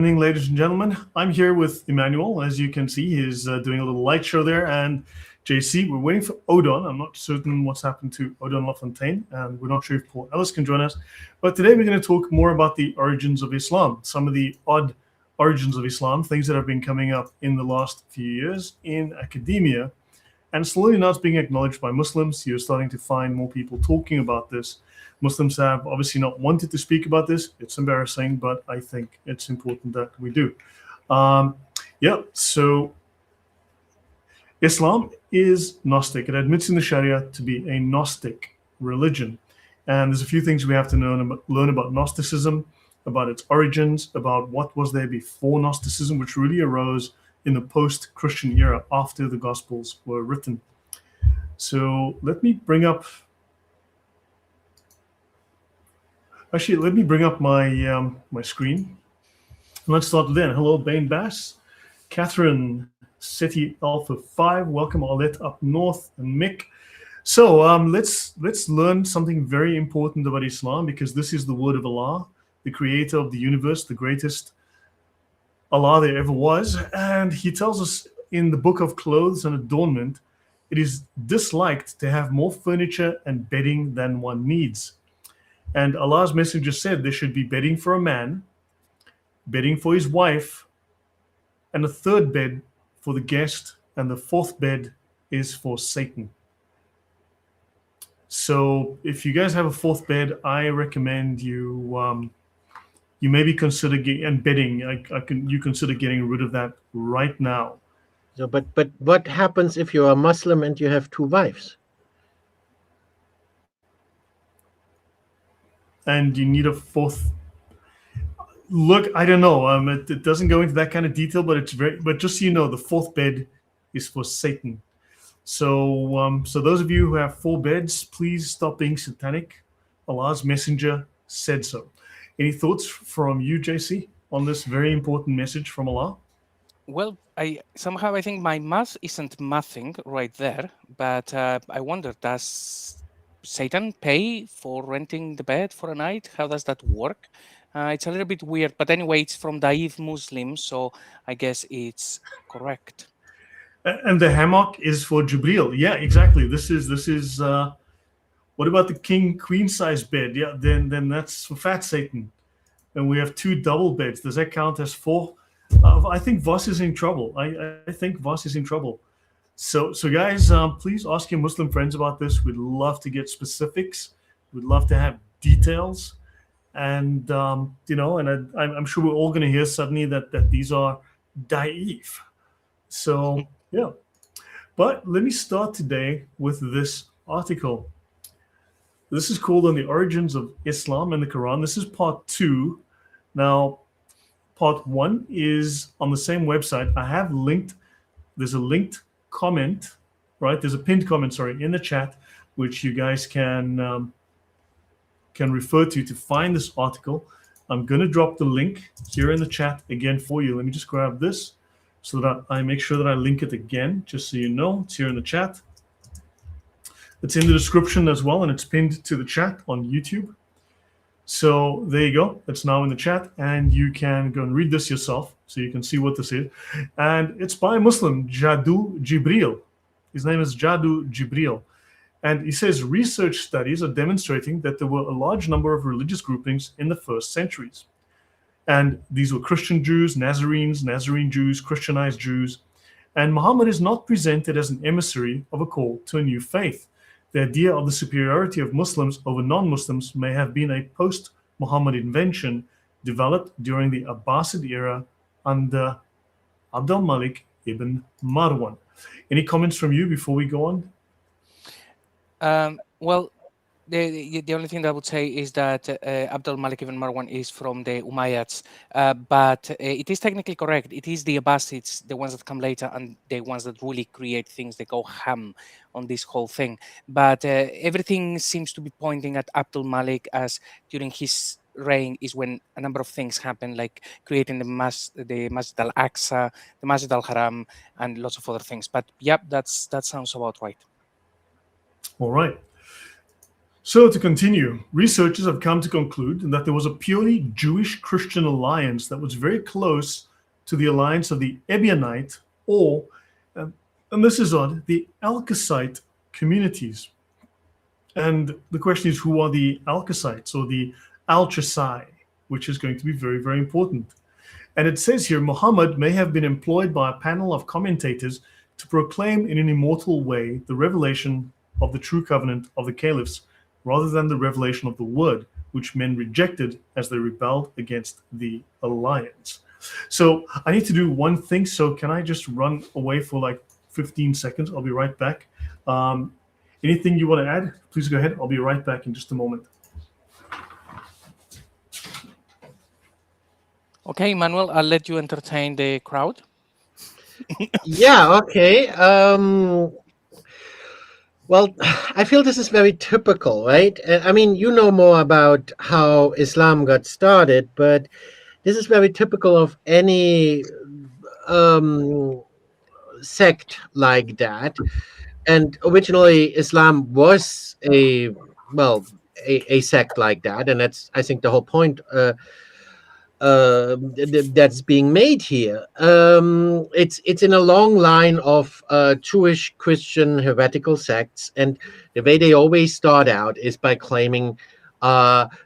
evening, ladies and gentlemen. I'm here with Emmanuel. As you can see, he's doing a little light show there. And JC, we're waiting for Odon. I'm not certain what's happened to Odon LaFontaine, and we're not sure if Paul Ellis can join us. But today we're going to talk more about the origins of Islam, some of the odd origins of Islam, things that have been coming up in the last few years in academia. And slowly now it's being acknowledged by Muslims. You're starting to find more people talking about this. Muslims have obviously not wanted to speak about this. It's embarrassing, but I think it's important that we do. So Islam is Gnostic. It admits in the Sharia to be a Gnostic religion. And there's a few things we have to learn about Gnosticism, about its origins, about what was there before Gnosticism, which really arose in the post-Christian era after the Gospels were written. So let me bring up my my screen. Let's start with then. Hello, Bain Bass, Catherine, City Alpha 5. Welcome, Arlette up north, and Mick. So let's learn something very important about Islam, because this is the word of Allah, the creator of the universe, the greatest Allah there ever was. And he tells us in the book of clothes and adornment, it is disliked to have more furniture and bedding than one needs. And Allah's messenger said there should be bedding for a man, bedding for his wife, and a third bed for the guest, and the fourth bed is for Satan. So if you guys have a fourth bed, I recommend you maybe consider bedding. You consider getting rid of that right now. So, but what happens if you're a Muslim and you have two wives? And you need a fourth. Look, I don't know. It doesn't go into that kind of detail, but But just so you know, the fourth bed is for Satan. So, so those of you who have four beds, please stop being satanic. Allah's messenger said so. Any thoughts from you, JC, on this very important message from Allah? Well, I think my math isn't mathing right there, but I wonder, does Satan pay for renting the bed for a night? How does that work? It's a little bit weird, but anyway, it's from Da'if Muslims, so I guess it's correct. And the hammock is for Jibril. Yeah, exactly. This is. What about the king queen size bed? Yeah, then that's for Fat Satan. And we have two double beds. Does that count as four? I think Voss is in trouble. I think Voss is in trouble. So guys, please ask your Muslim friends about this. We'd love to get specifics. We'd love to have details. And I'm sure we're all going to hear suddenly that these are da'if. So yeah. But let me start today with this article. This is called On the Origins of Islam and the Quran. This is part 2. Now, part 1 is on the same website. I have linked, there's a linked comment, right? There's a pinned comment, in the chat, which you guys can refer to find this article. I'm going to drop the link here in the chat again for you. Let me just grab this so that I make sure that I link it again, just so you know. It's here in the chat. It's in the description as well, and it's pinned to the chat on YouTube. So there you go. It's now in the chat, and you can go and read this yourself so you can see what this is. And it's by a Muslim, Jadu Jibril. His name is Jadu Jibril. And he says research studies are demonstrating that there were a large number of religious groupings in the first centuries. And these were Christian Jews, Nazarenes, Nazarene Jews, Christianized Jews. And Muhammad is not presented as an emissary of a call to a new faith. The idea of the superiority of Muslims over non-Muslims may have been a post-Muhammad invention developed during the Abbasid era under Abd al-Malik ibn Marwan. Any comments from you before we go on? Well, the only thing that I would say is that Abd al-Malik ibn Marwan is from the Umayyads, but it is technically correct. It is the Abbasids, the ones that come later, and the ones that really create things. They go ham on this whole thing. But everything seems to be pointing at Abd al-Malik, as during his reign is when a number of things happen, like creating the Masjid al-Aqsa, the Masjid al-Haram, and lots of other things. But yep, that sounds about right. All right. So to continue, researchers have come to conclude that there was a purely Jewish-Christian alliance that was very close to the alliance of the Ebionite or, and this is odd, the Alkasite communities. And the question is, who are the Alkasites or the Al-Chasai, which is going to be very, very important. And it says here, Muhammad may have been employed by a panel of commentators to proclaim in an immortal way the revelation of the true covenant of the caliphs, rather than the revelation of the word, which men rejected as they rebelled against the alliance. So I need to do one thing. So can I just run away for like 15 seconds? I'll be right back. Anything you want to add? Please go ahead. I'll be right back in just a moment. Okay, Emmanuel, I'll let you entertain the crowd. Yeah, okay. Well, I feel this is very typical, right? I mean, you know more about how Islam got started, but this is very typical of any sect like that. And originally, Islam was a sect like that, and that's, I think, the whole point that's being made here. It's in a long line of Jewish Christian heretical sects, and the way they always start out is by claiming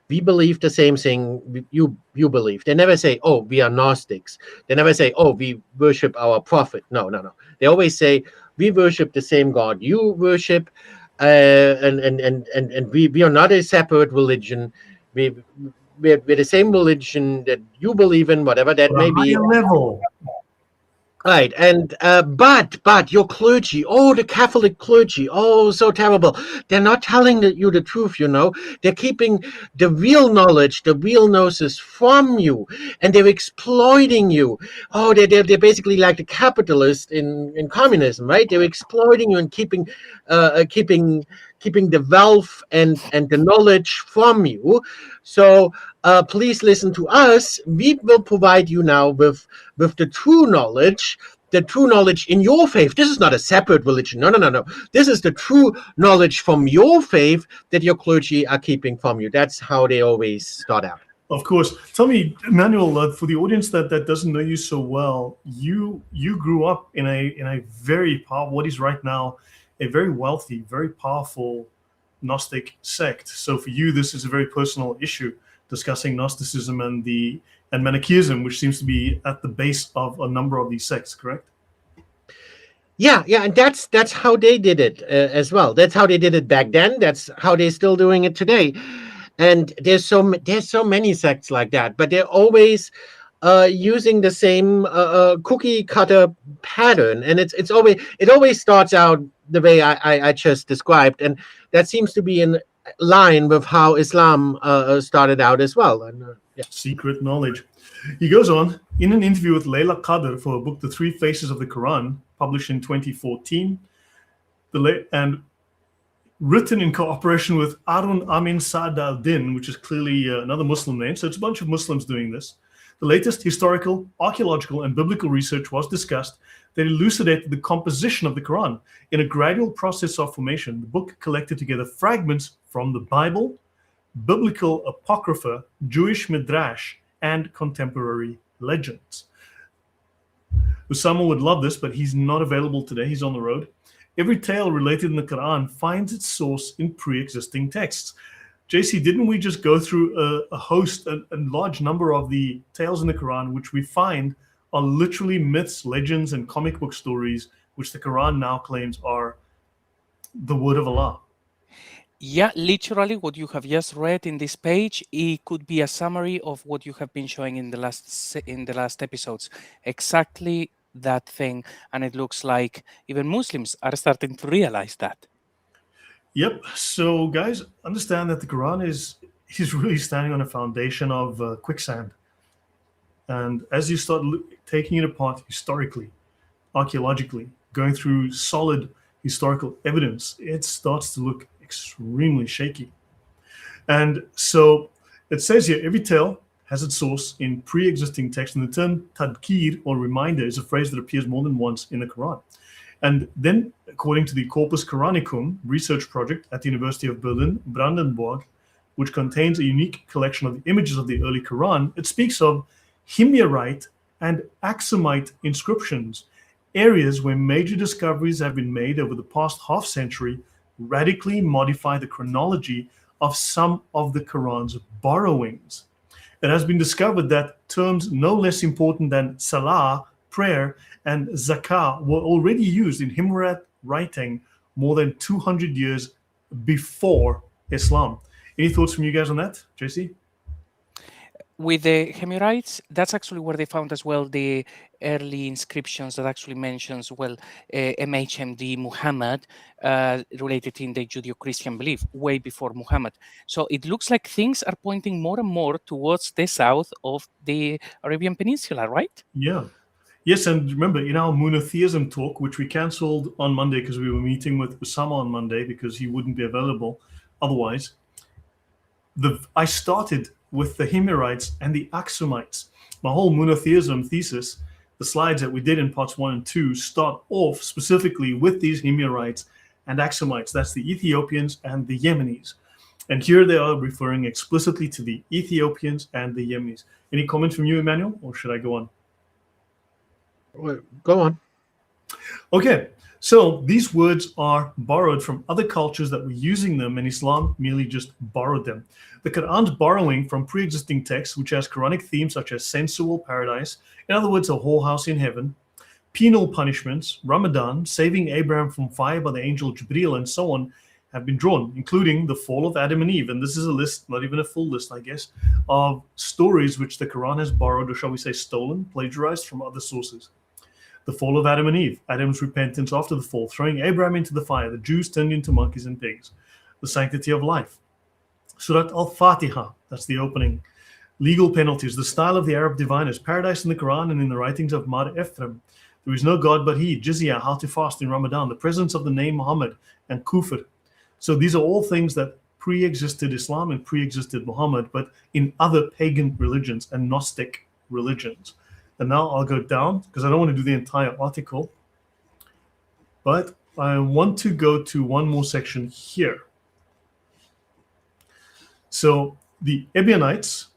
we believe the same thing you believe. They never say, "Oh, we are Gnostics." They never say, "Oh, we worship our prophet." No. They always say, "We worship the same God you worship, and we are not a separate religion. We're the same religion that you believe in, whatever that may be." Level. Right, and but your clergy, oh, the Catholic clergy, oh, so terrible. They're not telling you the truth, you know. They're keeping the real knowledge, the real gnosis from you, and they're exploiting you. Oh, they're basically like the capitalist in communism, right? They're exploiting you and keeping the wealth and the knowledge from you. So please listen to us. We will provide you now with the true knowledge in your faith. This is not a separate religion. No. This is the true knowledge from your faith that your clergy are keeping from you. That's how they always start out. Of course. Tell me, Emmanuel, for the audience that doesn't know you so well, you grew up in a very powerful, what is right now a very wealthy, very powerful Gnostic sect. So for you, this is a very personal issue, discussing Gnosticism and Manichaeism, which seems to be at the base of a number of these sects, correct? Yeah, and that's how they did it as well. That's how they did it back then. That's how they're still doing it today. And there's so many sects like that, but they're always using the same cookie cutter pattern, and it always starts out the way I just described, and that seems to be in line with how Islam started out as well. And yeah. Secret knowledge. He goes on, in an interview with Layla Qadr for a book, The Three Faces of the Quran, published in 2014, and written in cooperation with Arun Amin Saad al-Din, which is clearly another Muslim name. So it's a bunch of Muslims doing this. The latest historical, archaeological, and biblical research was discussed that elucidated the composition of the Quran in a gradual process of formation. The book collected together fragments from the Bible, biblical apocrypha, Jewish midrash, and contemporary legends. Usama would love this, but he's not available today. He's on the road. Every tale related in the Quran finds its source in pre-existing texts. JC, didn't we just go through a host, a large number of the tales in the Quran, which we find are literally myths, legends, and comic book stories, which the Quran now claims are the word of Allah? Yeah, literally what you have just read in this page, it could be a summary of what you have been showing in the last episodes. Exactly that thing, and it looks like even Muslims are starting to realize that. Yep. So, guys, understand that the Quran is really standing on a foundation of quicksand. And as you start taking it apart historically, archaeologically, going through solid historical evidence, it starts to look extremely shaky. And so it says here, every tale has its source in pre-existing text, and the term tadkir, or reminder, is a phrase that appears more than once in the Quran. And then, according to the Corpus Quranicum research project at the University of Berlin, Brandenburg, which contains a unique collection of the images of the early Quran, it speaks of Himyarite and Aksumite inscriptions, areas where major discoveries have been made over the past half century, radically modify the chronology of some of the Quran's borrowings. It has been discovered that terms no less important than salah, prayer, and zakah were already used in Himyarite writing more than 200 years before Islam. Any thoughts from you guys on that, JC? With the Himyarites, that's actually where they found as well the early inscriptions that actually mentions, well, MHMD Muhammad, related in the Judeo-Christian belief, way before Muhammad. So it looks like things are pointing more and more towards the south of the Arabian Peninsula, right? Yeah. Yes, and remember, in our monotheism talk, which we cancelled on Monday because we were meeting with Osama on Monday because he wouldn't be available otherwise, I started with the Himyarites and the Aksumites. My whole monotheism thesis, the slides that we did in parts 1 and 2, start off specifically with these Himyarites and Aksumites. That's the Ethiopians and the Yemenis. And here they are referring explicitly to the Ethiopians and the Yemenis. Any comments from you, Emmanuel, or should I go on? Well, go on. Okay, so these words are borrowed from other cultures that were using them, and Islam merely just borrowed them. The Quran's borrowing from pre-existing texts, which has Quranic themes such as sensual paradise, in other words, a whorehouse in heaven, penal punishments, Ramadan, saving Abraham from fire by the angel Jibril, and so on, have been drawn, including the fall of Adam and Eve. And this is a list, not even a full list, I guess, of stories which the Quran has borrowed, or shall we say stolen, plagiarized from other sources. The fall of Adam and Eve, Adam's repentance after the fall, throwing Abraham into the fire, the Jews turned into monkeys and pigs, the sanctity of life. Surat al-Fatiha, that's the opening. Legal penalties, the style of the Arab diviners, paradise in the Quran and in the writings of Mar Ephraim. There is no God but He, jizya, how to fast in Ramadan, the presence of the name Muhammad, and kufr. So these are all things that pre-existed Islam and pre-existed Muhammad, but in other pagan religions and Gnostic religions. And now I'll go down because I don't want to do the entire article, but I want to go to one more section here. So the Ebionites,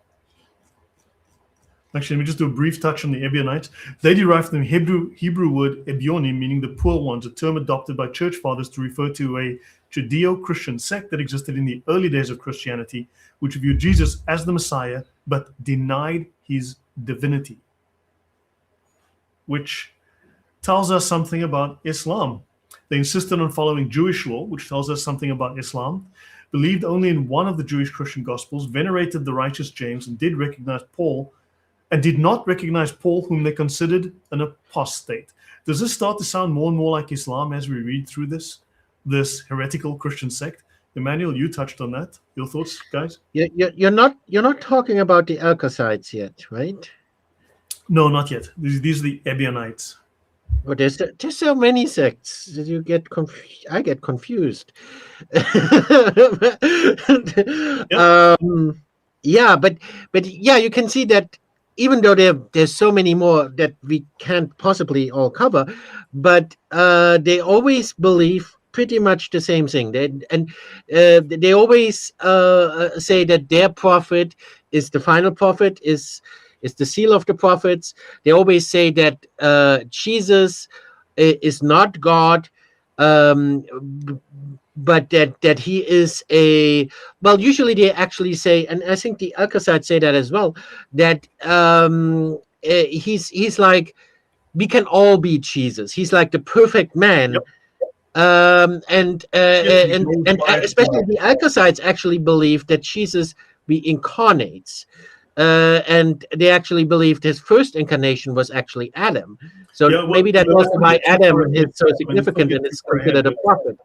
actually, let me just do a brief touch on the Ebionites. They derive from the Hebrew word Ebionim, meaning the poor ones, a term adopted by church fathers to refer to a Judeo-Christian sect that existed in the early days of Christianity, which viewed Jesus as the Messiah, but denied his divinity, which tells us something about Islam. They insisted on following Jewish law, which tells us something about Islam, believed only in one of the Jewish Christian Gospels, venerated the righteous James, and did not recognize Paul, whom they considered an apostate. Does this start to sound more and more like Islam as we read through this heretical Christian sect? Emmanuel, you touched on that. Your thoughts, guys? You're not talking about the Alkacites yet, right? No, not yet. These are the Ebionites. But there's so many sects that you get I get confused. Yeah, but yeah, you can see that even though there's so many more that we can't possibly all cover, but they always believe pretty much the same thing. They always say that their prophet is the final prophet, is the seal of the prophets. They always say that Jesus is not God, but that he is usually they actually say, and I think the Alkacites say that as well, that he's like, we can all be Jesus. He's like the perfect man. Yep. And especially the Alkacites actually believe that Jesus reincarnates. And they actually believed his first incarnation was actually Adam. So maybe that's also why Adam is so significant and is considered a prophet.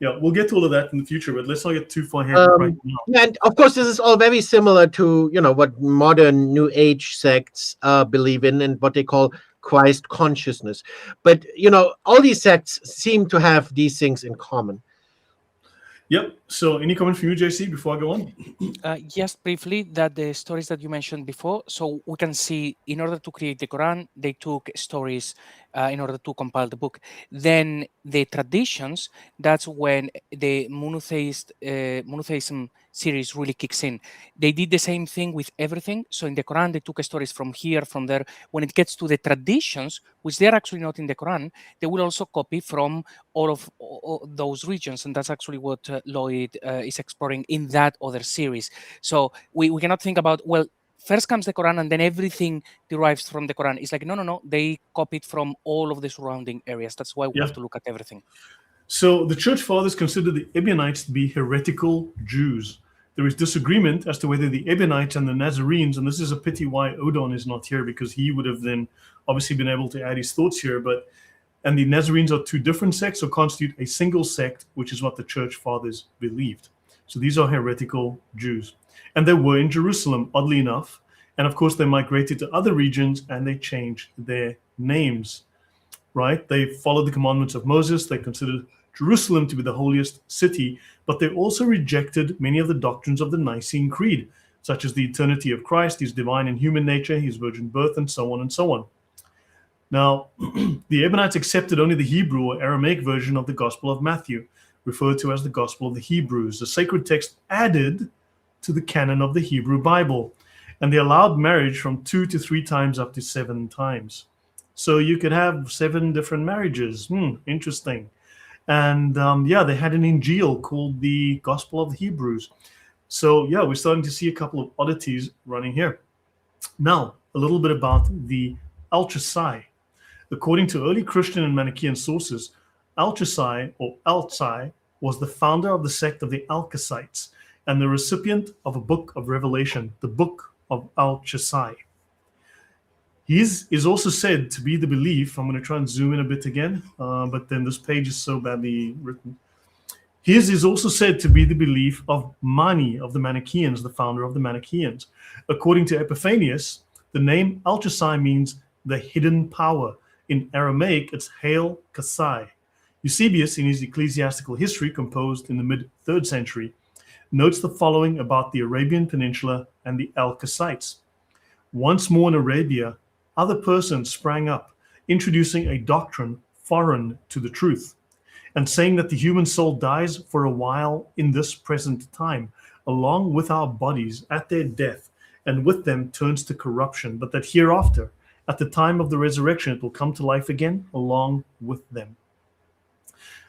Yeah, we'll get to all of that in the future, but let's not get too far ahead right now. And of course, this is all very similar to what modern New Age sects believe in and what they call Christ consciousness. But all these sects seem to have these things in common. Yep. So, any comment from you, JC, before I go on? Just briefly, that the stories that you mentioned before, so we can see in order to create the Quran, they took stories in order to compile the book. Then the traditions, that's when the monotheism series really kicks in. They did the same thing with everything. So in the Quran, they took stories from here, from there. When it gets to the traditions, which they're actually not in the Quran, they will also copy from all those regions. And that's actually what Lloyd is exploring in that other series. So we cannot think about, well, first comes the Quran and then everything derives from the Quran. It's like, no. They copied from all of the surrounding areas. That's why we Yeah. have to look at everything. So the church fathers considered the Ebionites to be heretical Jews. There is disagreement as to whether the Ebionites and the Nazarenes, and this is a pity why Odon is not here, because he would have then obviously been able to add his thoughts here, and the Nazarenes are two different sects or constitute a single sect, which is what the church fathers believed. So these are heretical Jews. And they were in Jerusalem, oddly enough. And of course, they migrated to other regions and they changed their names, right? They followed the commandments of Moses. They considered Jerusalem to be the holiest city, but they also rejected many of the doctrines of the Nicene Creed, such as the eternity of Christ, his divine and human nature, his virgin birth, and so on and so on. Now, the Ebionites accepted only the Hebrew or Aramaic version of the Gospel of Matthew, referred to as the Gospel of the Hebrews, a sacred text added to the canon of the Hebrew Bible. And they allowed marriage from 2 to 3 times up to 7 times. So you could have 7 different marriages. Interesting. And they had an Injil called the Gospel of the Hebrews. So we're starting to see a couple of oddities running here. Now, a little bit about the Al-Chasai. According to early Christian and Manichaean sources, Al-Chasai or Al-Chai was the founder of the sect of the Alkacites and the recipient of a book of Revelation, the book of Al-Chasai. His is also said to be the belief, I'm going to try and zoom in a bit again, but then this page is so badly written. His is also said to be the belief of Mani of the Manichaeans, the founder of the Manichaeans. According to Epiphanius, the name Al-Chasai means the hidden power. In Aramaic, it's Hail Kasai. Eusebius, in his ecclesiastical history, composed in the mid-3rd century, notes the following about the Arabian Peninsula and the Alkacites. Once more in Arabia, other persons sprang up, introducing a doctrine foreign to the truth, and saying that the human soul dies for a while in this present time, along with our bodies at their death, and with them turns to corruption, but that hereafter, at the time of the resurrection, it will come to life again along with them.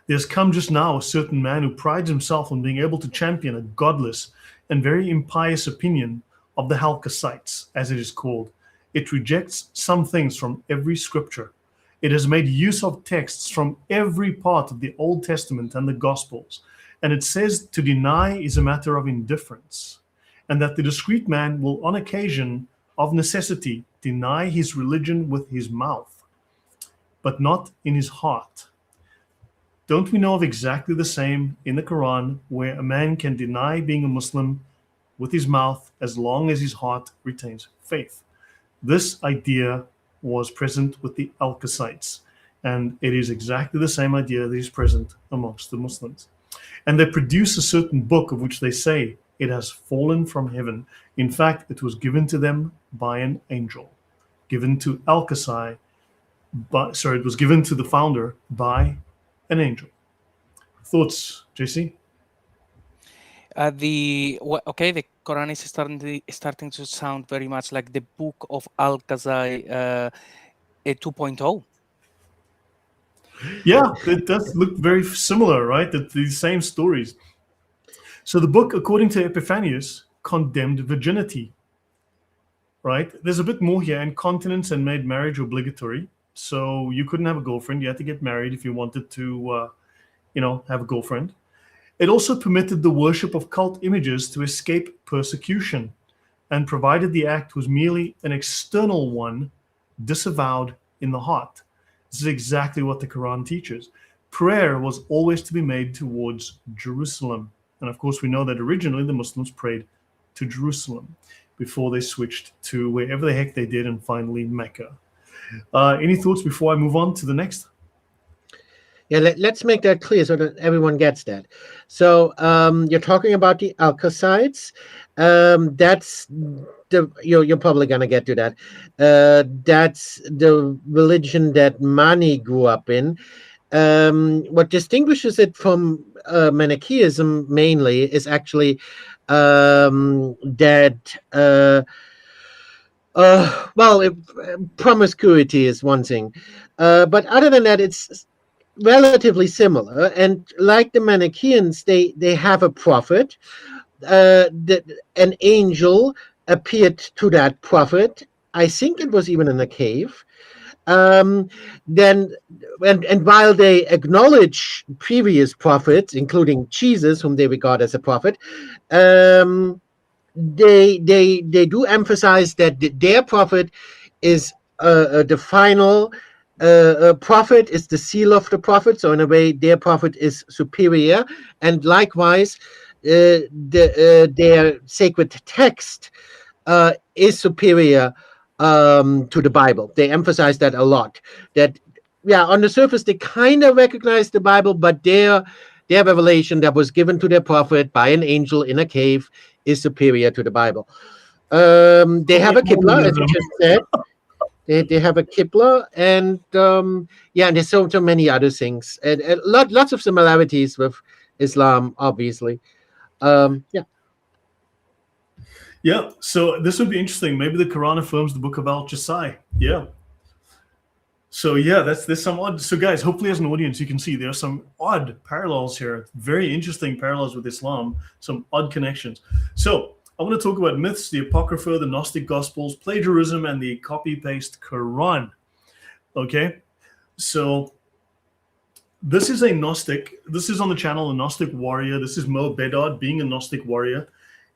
There's come just now a certain man who prides himself on being able to champion a godless and very impious opinion of the Halkacites, as it is called. It rejects some things from every scripture. It has made use of texts from every part of the Old Testament and the Gospels, and it says to deny is a matter of indifference, and that the discreet man will on occasion of necessity deny his religion with his mouth, but not in his heart. Don't we know of exactly the same in the Quran, where a man can deny being a Muslim with his mouth as long as his heart retains faith? This idea was present with the Alkacites, and it is exactly the same idea that is present amongst the Muslims. And they produce a certain book of which they say it has fallen from heaven. In fact, it was given to them by an angel, given to Al-Kasai, it was given to the founder by an angel. Thoughts, JC? The Quran is starting to sound very much like the book of Al-Khazai 2.0. Yeah, it does look very similar, right? These same stories. So the book, according to Epiphanius, condemned virginity, right? There's a bit more here, incontinence and made marriage obligatory. So you couldn't have a girlfriend. You had to get married if you wanted to, have a girlfriend. It also permitted the worship of cult images to escape persecution, and provided the act was merely an external one, disavowed in the heart. This is exactly what the Quran teaches. Prayer was always to be made towards Jerusalem. And of course, we know that originally the Muslims prayed to Jerusalem before they switched to wherever the heck they did, and finally Mecca. Any thoughts before I move on to the next? Yeah, let's make that clear so that everyone gets that. So you're talking about the Alkacites. That's you're probably gonna get to that. That's the religion that Mani grew up in. What distinguishes it from Manichaeism mainly is actually that promiscuity is one thing, but other than that, it's relatively similar. And like the Manichaeans, they have a prophet. An angel appeared to that prophet. I think it was even in a cave. Then and while they acknowledge previous prophets, including Jesus, whom they regard as a prophet, um, they do emphasize that their prophet is the final prophet, is the seal of the prophet. So in a way, their prophet is superior, and likewise, their sacred text is superior to the Bible. They emphasize that a lot. That yeah, on the surface they kind of recognize the Bible, but their revelation that was given to their prophet by an angel in a cave is superior to the Bible. They have a Qibla, as you just said. They have a Qibla, and yeah, and there's so many other things, and lots of similarities with Islam, obviously. Yeah. Yeah, so this would be interesting. Maybe the Quran affirms the book of Al-Jisai. Yeah. So yeah, there's some odd. So guys, hopefully as an audience, you can see there are some odd parallels here. Very interesting parallels with Islam. Some odd connections. So I want to talk about myths, the Apocrypha, the Gnostic Gospels, plagiarism, and the copy-paste Quran. Okay, so this is a Gnostic. This is on the channel, a Gnostic warrior. This is Mo Bedard being a Gnostic warrior.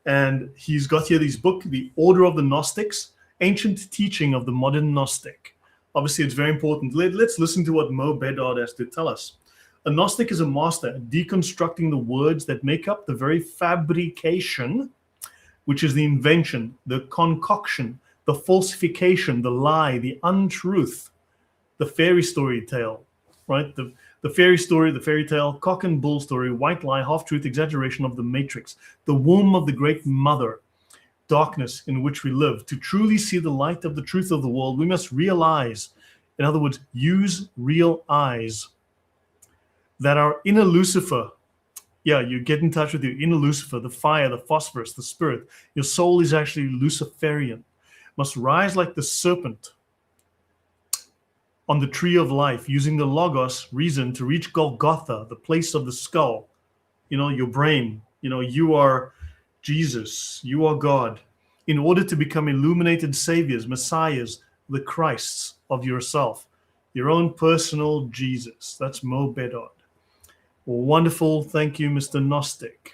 And he's got here this book, The Order of the Gnostics, Ancient Teaching of the Modern Gnostic. Obviously, it's very important. Let's listen to what Mo Bedard has to tell us. A Gnostic is a master at deconstructing the words that make up the very fabrication, which is the invention, the concoction, the falsification, the lie, the untruth, the fairy story tale, right? The fairy story, the fairy tale, cock and bull story, white lie, half-truth, exaggeration of the matrix, the womb of the great mother, darkness in which we live. To truly see the light of the truth of the world, we must realize, in other words, use real eyes, that our inner Lucifer, yeah, you get in touch with your inner Lucifer, the fire, the phosphorus, the spirit. Your soul is actually Luciferian, must rise like the serpent on the tree of life, using the logos, reason, to reach Golgotha, the place of the skull. You know, your brain. You know, you are Jesus, you are God, in order to become illuminated saviors, messiahs, the Christs of yourself, your own personal Jesus. That's Mo Bedard. Wonderful. Thank you, Mr. Gnostic.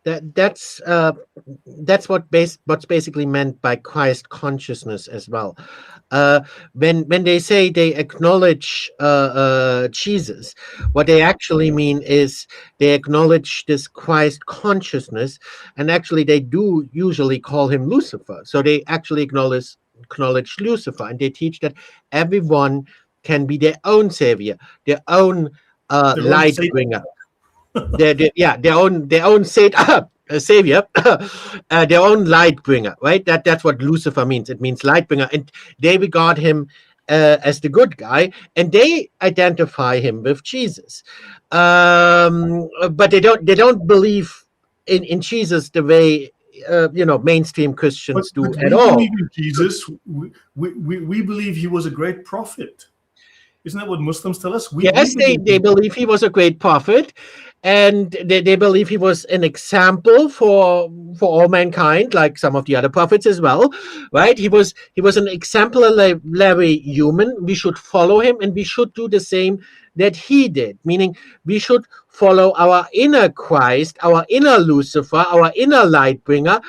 That's what's basically meant by Christ consciousness as well. When they say they acknowledge Jesus, what they actually mean is they acknowledge this Christ consciousness, and actually they do usually call him Lucifer. So they actually acknowledge Lucifer, and they teach that everyone can be their own savior, their own light bringer. Their own savior, their own light bringer, right? That's what Lucifer means. It means light bringer, and they regard him as the good guy, and they identify him with Jesus. But they don't believe in Jesus the way mainstream Christians do at all. We believe in Jesus. We believe he was a great prophet. Isn't that what Muslims tell us? Yes, they believe he was a great prophet, and they believe he was an example for all mankind, like some of the other prophets as well, right? He was an exemplary human. We should follow him, and we should do the same that he did, meaning we should follow our inner Christ, our inner Lucifer, our inner light bringer,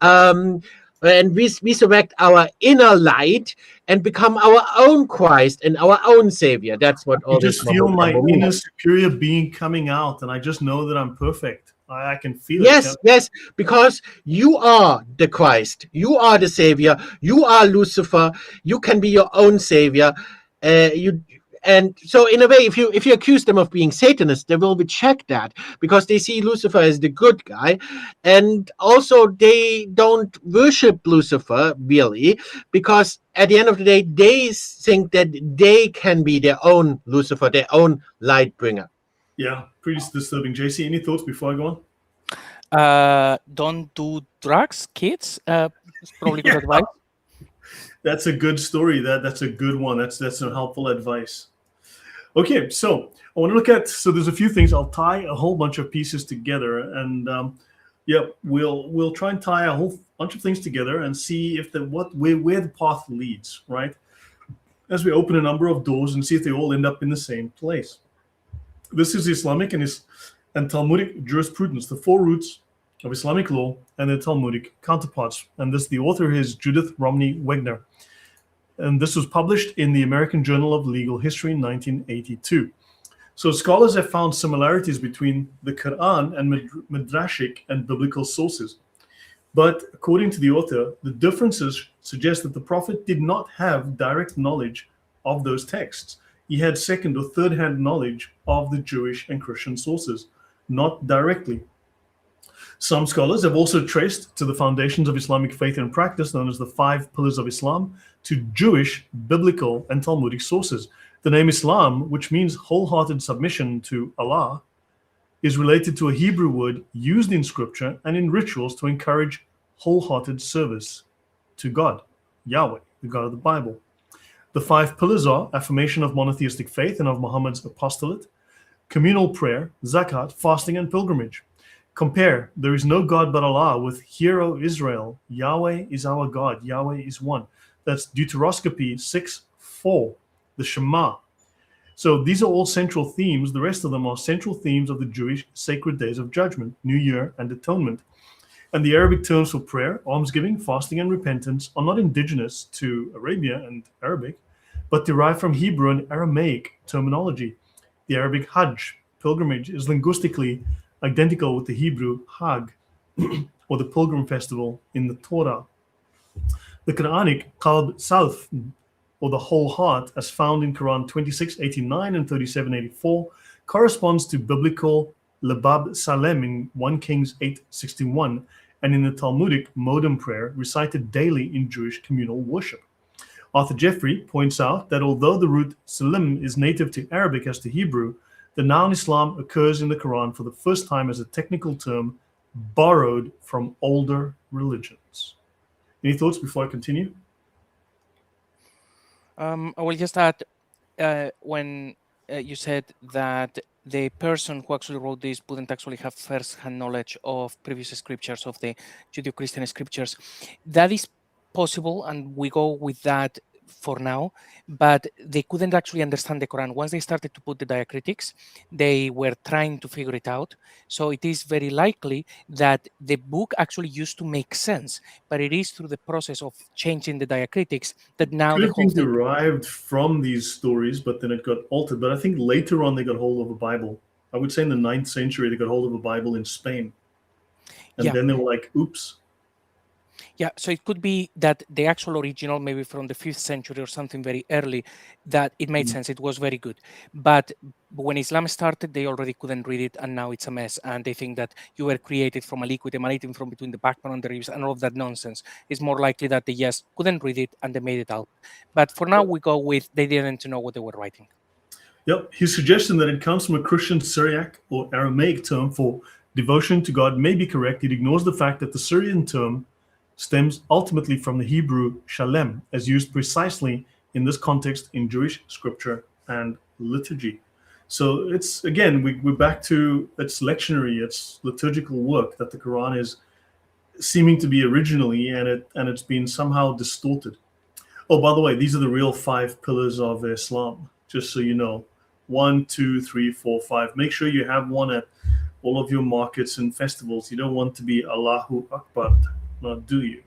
and we resurrect our inner light and become our own Christ and our own Savior. That's what all this. I just feel my inner superior being coming out, and I just know that I'm perfect. I can feel it. Yes, because you are the Christ. You are the Savior. You are Lucifer. You can be your own Savior. And so in a way, if you accuse them of being Satanists, they will reject that because they see Lucifer as the good guy. And also they don't worship Lucifer really, because at the end of the day, they think that they can be their own Lucifer, their own light bringer. Yeah, pretty disturbing. JC, any thoughts before I go on? Don't do drugs, kids. It's probably good Yeah. advice. That's a good story. That's a good one. That's some helpful advice. Okay, so I want to look at. So there's a few things. I'll tie a whole bunch of pieces together, and yeah, we'll try and tie a whole bunch of things together and see if where the path leads. Right, as we open a number of doors and see if they all end up in the same place. This is Islamic and Talmudic jurisprudence, the four roots of Islamic law and their Talmudic counterparts. And the author is Judith Romney Wegner. And this was published in the American Journal of Legal History in 1982. So scholars have found similarities between the Quran and midrashic and biblical sources. But according to the author, the differences suggest that the prophet did not have direct knowledge of those texts. He had second or third hand knowledge of the Jewish and Christian sources, not directly. Some scholars have also traced to the foundations of Islamic faith and practice, known as the 5 pillars of Islam, to Jewish, biblical, and Talmudic sources. The name Islam, which means wholehearted submission to Allah, is related to a Hebrew word used in scripture and in rituals to encourage wholehearted service to God, Yahweh, the God of the Bible. The 5 pillars are affirmation of monotheistic faith and of Muhammad's apostolate, communal prayer, zakat, fasting, and pilgrimage. Compare, there is no God but Allah, with Hear, O Israel, Yahweh is our God, Yahweh is one. That's Deuteroscopy 6:4, the Shema. So these are all central themes. The rest of them are central themes of the Jewish sacred days of judgment, New Year, and Atonement. And the Arabic terms for prayer, almsgiving, fasting, and repentance are not indigenous to Arabia and Arabic, but derived from Hebrew and Aramaic terminology. The Arabic Hajj, pilgrimage, is linguistically identical with the Hebrew Hag, or the pilgrim festival in the Torah. The Quranic Qalb Salf, or the whole heart, as found in Quran 26:89 and 37:84, corresponds to biblical Labab Salem in 1 Kings 8:61, and in the Talmudic modem prayer recited daily in Jewish communal worship. Arthur Jeffrey points out that although the root Salim is native to Arabic as to Hebrew, the noun Islam occurs in the Quran for the first time as a technical term borrowed from older religions. Any thoughts before I continue? I will just add, when you said that the person who actually wrote this wouldn't actually have first-hand knowledge of previous scriptures, of the Judeo-Christian scriptures, that is possible, and we go with that for now, but they couldn't actually understand the Quran. Once they started to put the diacritics, they were trying to figure it out. So it is very likely that the book actually used to make sense, but it is through the process of changing the diacritics that now Could the have whole been thing... derived from these stories, but then it got altered. But I think later on they got hold of a Bible. I would say in the 9th century they got hold of a Bible in Spain. And then they were like, oops. Yeah, so it could be that the actual original, maybe from the 5th century or something very early, that it made sense. It was very good. But when Islam started, they already couldn't read it, and now it's a mess. And they think that you were created from a liquid emanating from between the backbone and the ribs, and all of that nonsense. It's more likely that they just couldn't read it and they made it out. But for now, we go with they didn't know what they were writing. Yep. His suggestion that it comes from a Christian Syriac or Aramaic term for devotion to God may be correct. It ignores the fact that the Syrian term stems ultimately from the Hebrew shalem, as used precisely in this context in Jewish scripture and liturgy. So it's, again, we're back to its lectionary, its liturgical work that the Quran is seeming to be originally, and it's been somehow distorted. Oh, by the way, these are the real 5 pillars of Islam, just so you know. 1, 2, 3, 4, 5. Make sure you have one at all of your markets and festivals. You don't want to be Allahu Akbar, not do you?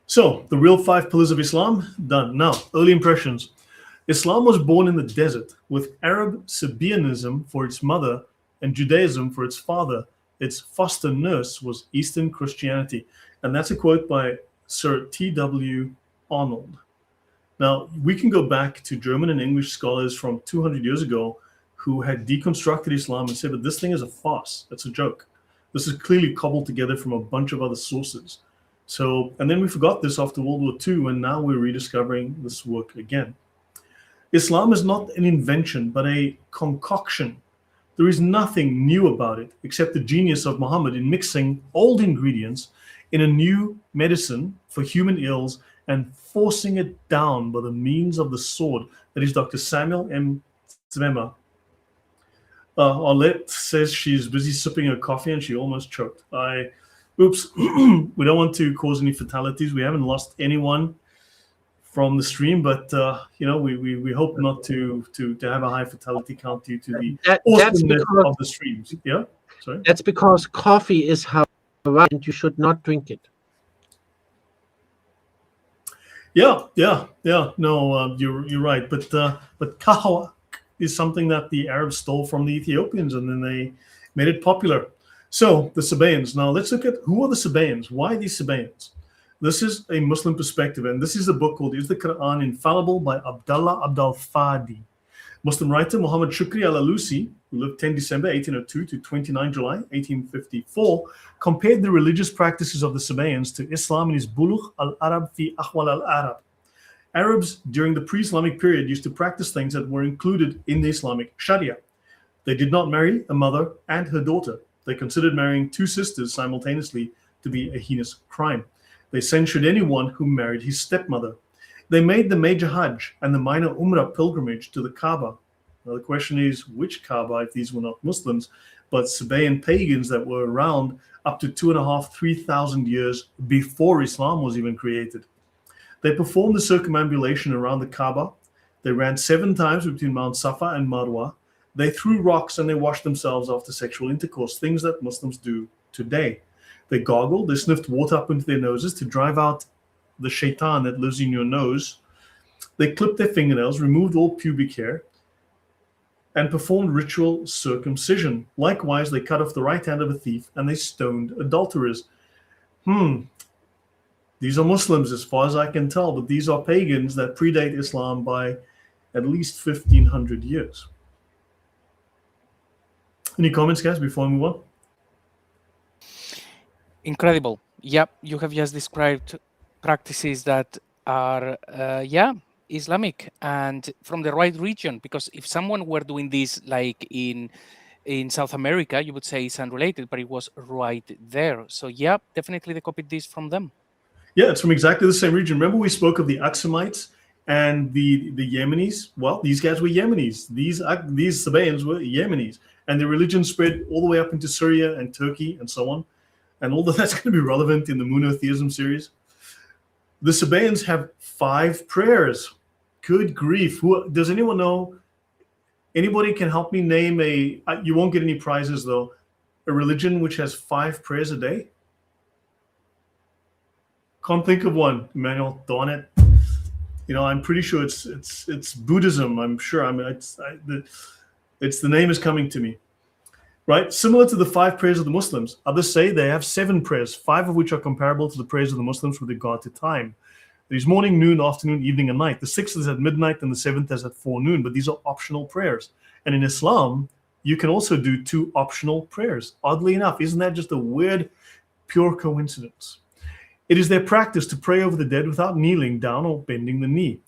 So, the real 5 pillars of Islam, done. Now, early impressions. Islam was born in the desert, with Arab Sabianism for its mother and Judaism for its father. Its foster nurse was Eastern Christianity. And that's a quote by Sir T.W. Arnold. Now, we can go back to German and English scholars from 200 years ago who had deconstructed Islam and said, but this thing is a farce. It's a joke. This is clearly cobbled together from a bunch of other sources. So, and then we forgot this after World War II, and now we're rediscovering this work again. Islam is not an invention, but a concoction. There is nothing new about it except the genius of Muhammad in mixing old ingredients in a new medicine for human ills and forcing it down by the means of the sword. That is Dr. Samuel M. Zwemmer. Arlette says she's busy sipping her coffee and she almost choked. Oops, we don't want to cause any fatalities. We haven't lost anyone from the stream, but we hope not to have a high fatality count due to the awesomeness of the streams. Yeah, sorry. That's because coffee is how and you should not drink it. Yeah. No, you're right. But kahwa is something that the Arabs stole from the Ethiopians, and then they made it popular. So the Sabaeans. Now let's look at who are the Sabaeans. Why these Sabaeans? This is a Muslim perspective, and this is a book called Is the Quran Infallible by Abdallah Abdal Fadi. Muslim writer Muhammad Shukri al-Alusi, who lived 10 December 1802 to 29 July 1854, compared the religious practices of the Sabaeans to Islam in his Bulugh al-Arab fi Ahwal al-Arab. Arabs during the pre-Islamic period used to practice things that were included in the Islamic Sharia. They did not marry a mother and her daughter. They considered marrying two sisters simultaneously to be a heinous crime. They censured anyone who married his stepmother. They made the major Hajj and the minor Umrah pilgrimage to the Kaaba. Now the question is, which Kaaba if these were not Muslims, but Sabaean pagans that were around up to 2,500 to 3,000 years before Islam was even created. They performed the circumambulation around the Kaaba. They ran 7 times between Mount Safa and Marwa. They threw rocks and they washed themselves after sexual intercourse, things that Muslims do today. They gargled, they sniffed water up into their noses to drive out the shaitan that lives in your nose. They clipped their fingernails, removed all pubic hair, and performed ritual circumcision. Likewise, they cut off the right hand of a thief and they stoned adulterers. These are Muslims as far as I can tell, but these are pagans that predate Islam by at least 1,500 years. Any comments, guys, before I move on? Incredible. Yep, you have just described practices that are, Islamic and from the right region. Because if someone were doing this like in South America, you would say it's unrelated, but it was right there. So yeah, definitely they copied this from them. Yeah, it's from exactly the same region. Remember we spoke of the Aksamites and the Yemenis? Well, these guys were Yemenis. These Sabaeans were Yemenis. And the religion spread all the way up into Syria and Turkey and so on. And all of that's going to be relevant in the monotheism series. The Sabaeans have 5 prayers. Good grief. Does anyone know? Anybody can help me name you won't get any prizes though, a religion which has 5 prayers a day? Can't think of one, Emmanuel. Darn it. I'm pretty sure it's Buddhism. I'm sure. It's the name is coming to me. Right? Similar to the 5 prayers of the Muslims. Others say they have 7 prayers, 5 of which are comparable to the prayers of the Muslims with regard to time. There's morning, noon, afternoon, evening, and night. The 6th is at midnight and the 7th is at forenoon, but these are optional prayers. And in Islam, you can also do 2 optional prayers. Oddly enough, isn't that just a weird, pure coincidence? It is their practice to pray over the dead without kneeling down or bending the knee.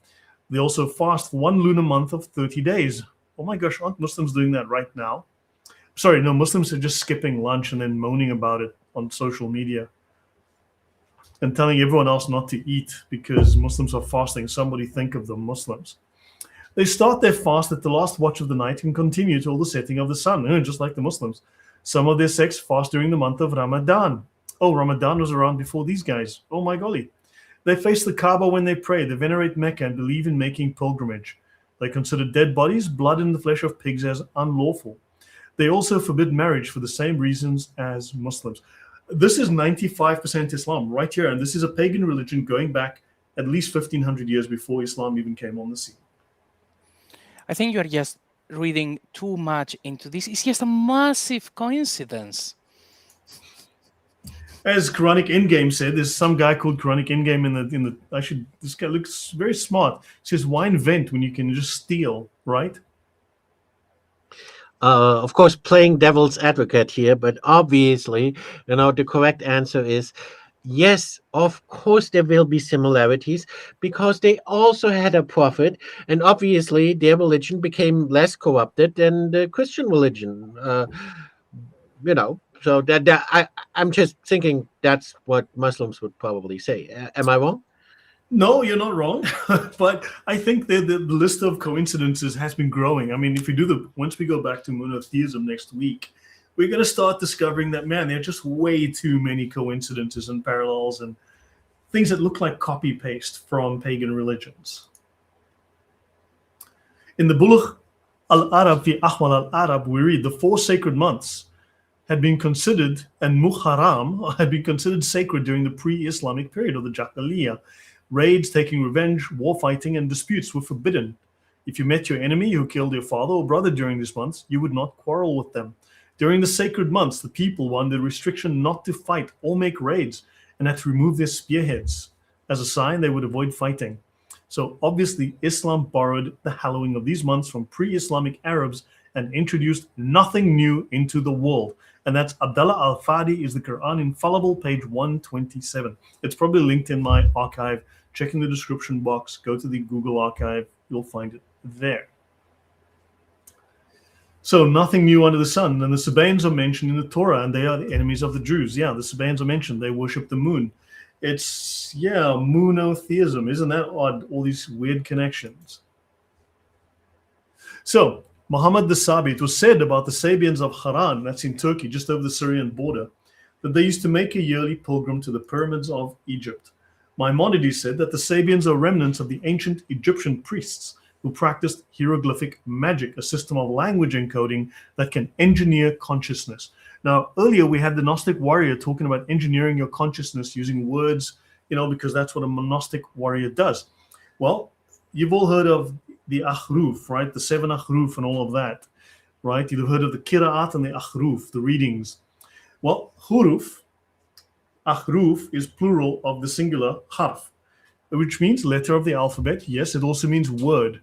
They also fast for 1 lunar month of 30 days. Oh my gosh, aren't Muslims doing that right now? Sorry, no, Muslims are just skipping lunch and then moaning about it on social media and telling everyone else not to eat because Muslims are fasting. Somebody think of the Muslims. They start their fast at the last watch of the night and continue till the setting of the sun, just like the Muslims. Some of their sects fast during the month of Ramadan. Oh, Ramadan was around before these guys. Oh my golly. They face the Kaaba when they pray. They venerate Mecca and believe in making pilgrimage. They consider dead bodies, blood in the flesh of pigs as unlawful. They also forbid marriage for the same reasons as Muslims. This is 95% Islam right here. And this is a pagan religion going back at least 1,500 years before Islam even came on the scene. I think you are just reading too much into this. It's just a massive coincidence. As Quranic Endgame said, there's some guy called Quranic Endgame in the. This guy looks very smart. He says, why invent when you can just steal, right? Of course, playing devil's advocate here, but obviously, the correct answer is yes, of course, there will be similarities because they also had a prophet, and obviously, their religion became less corrupted than the Christian religion. So I'm just thinking that's what Muslims would probably say. Am I wrong? No, you're not wrong, but I think the list of coincidences has been growing. I mean, if we do once we go back to monotheism next week, we're going to start discovering that, man, there are just way too many coincidences and parallels and things that look like copy paste from pagan religions. In the Bulugh al-Arab fi Ahwal al-Arab, we read the 4 sacred months had been considered, and Muharram had been considered sacred during the pre-Islamic period of the Jahiliyyah. Raids, taking revenge, war fighting, and disputes were forbidden. If you met your enemy who killed your father or brother during these months, you would not quarrel with them. During the sacred months, the people were under restriction not to fight or make raids and had to remove their spearheads. As a sign, they would avoid fighting. So obviously, Islam borrowed the hallowing of these months from pre-Islamic Arabs and introduced nothing new into the world. And that's Abdullah Al-Fadi is the Quran Infallible, page 127. It's probably linked in my archive. Check in the description box. Go to the Google archive. You'll find it there. So nothing new under the sun. And the Sabaeans are mentioned in the Torah, and they are the enemies of the Jews. Yeah, the Sabaeans are mentioned. They worship the moon. It's, monotheism. Isn't that odd? All these weird connections. So Muhammad the Sabi, it was said about the Sabians of Haran, that's in Turkey, just over the Syrian border, that they used to make a yearly pilgrim to the pyramids of Egypt. Maimonides said that the Sabians are remnants of the ancient Egyptian priests who practiced hieroglyphic magic, a system of language encoding that can engineer consciousness. Now, earlier we had the Gnostic warrior talking about engineering your consciousness using words, because that's what a monastic warrior does. Well, you've all heard of the Akhruf, right? The 7 Akhruf and all of that, right? You've heard of the Qira'at and the Akhruf, the readings. Well, Huruf, Akhruf is plural of the singular harf, which means letter of the alphabet. Yes, it also means word.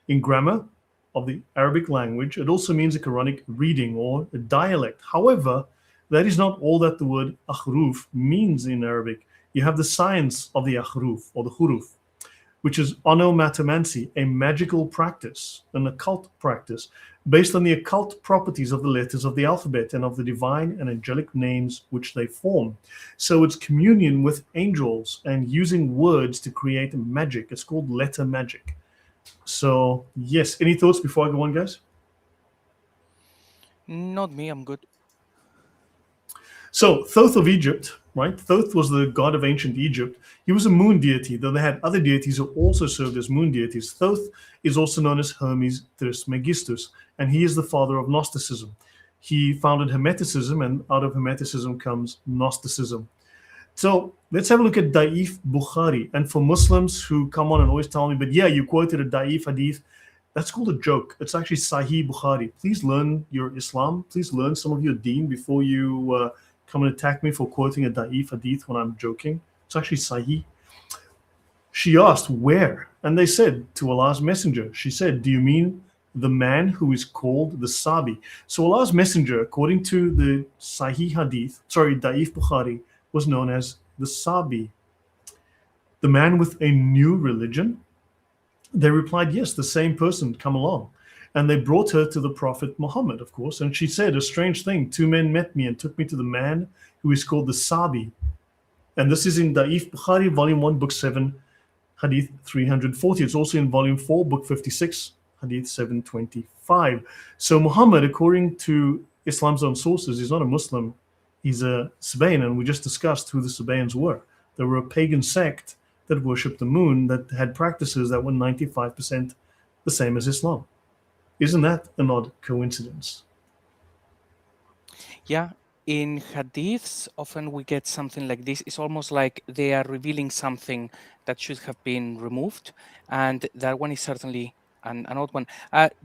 In grammar of the Arabic language, it also means a Quranic reading or a dialect. However, that is not all that the word Akhruf means in Arabic. You have the science of the Akhruf or the Huruf, which is onomatomancy, a magical practice, an occult practice, based on the occult properties of the letters of the alphabet and of the divine and angelic names which they form. So it's communion with angels and using words to create magic. It's called letter magic. So, yes, any thoughts before I go on, guys? Not me, I'm good. So, Thoth of Egypt, right? Thoth was the god of ancient Egypt. He was a moon deity, though they had other deities who also served as moon deities. Thoth is also known as Hermes Trismegistus, and he is the father of Gnosticism. He founded Hermeticism, and out of Hermeticism comes Gnosticism. So let's have a look at Da'if Bukhari. And for Muslims who come on and always tell me, but yeah, you quoted a Da'if hadith, that's called a joke. It's actually Sahih Bukhari. Please learn your Islam. Please learn some of your deen before you come and attack me for quoting a Da'if hadith when I'm joking. It's actually Sahih. She asked, where? And they said, to Allah's messenger. She said, do you mean the man who is called the Sabi? So Allah's messenger, according to the Sahih hadith, Da'if Bukhari, was known as the Sabi, the man with a new religion. They replied, yes, the same person, come along. And they brought her to the Prophet Muhammad, of course. And she said, a strange thing, 2 men met me and took me to the man who is called the Sabi. And this is in Da'if Bukhari, volume 1, book 7, hadith 340. It's also in volume 4, book 56, hadith 725. So Muhammad, according to Islam's own sources, is not a Muslim. He's a Sabaean, and we just discussed who the Sabaeans were. They were a pagan sect that worshipped the moon, that had practices that were 95% the same as Islam. Isn't that an odd coincidence? Yeah, in hadiths, often we get something like this. It's almost like they are revealing something that should have been removed. And that one is certainly an odd one.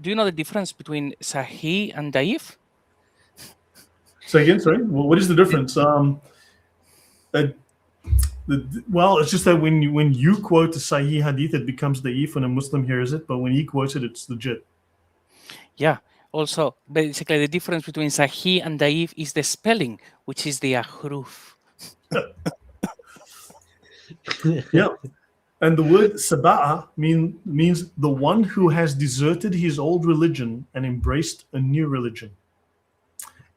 Do you know the difference between Sahih and Da'if? Say again, sorry? Well, what is the difference? Uh, well, it's just that when you quote the Sahih Hadith, it becomes da'if when a Muslim hears it, but when he quotes it, it's legit. Yeah. Also, basically, the difference between Sahih and Daif is the spelling, which is the ahruf. Yeah. And the word saba'a means the one who has deserted his old religion and embraced a new religion.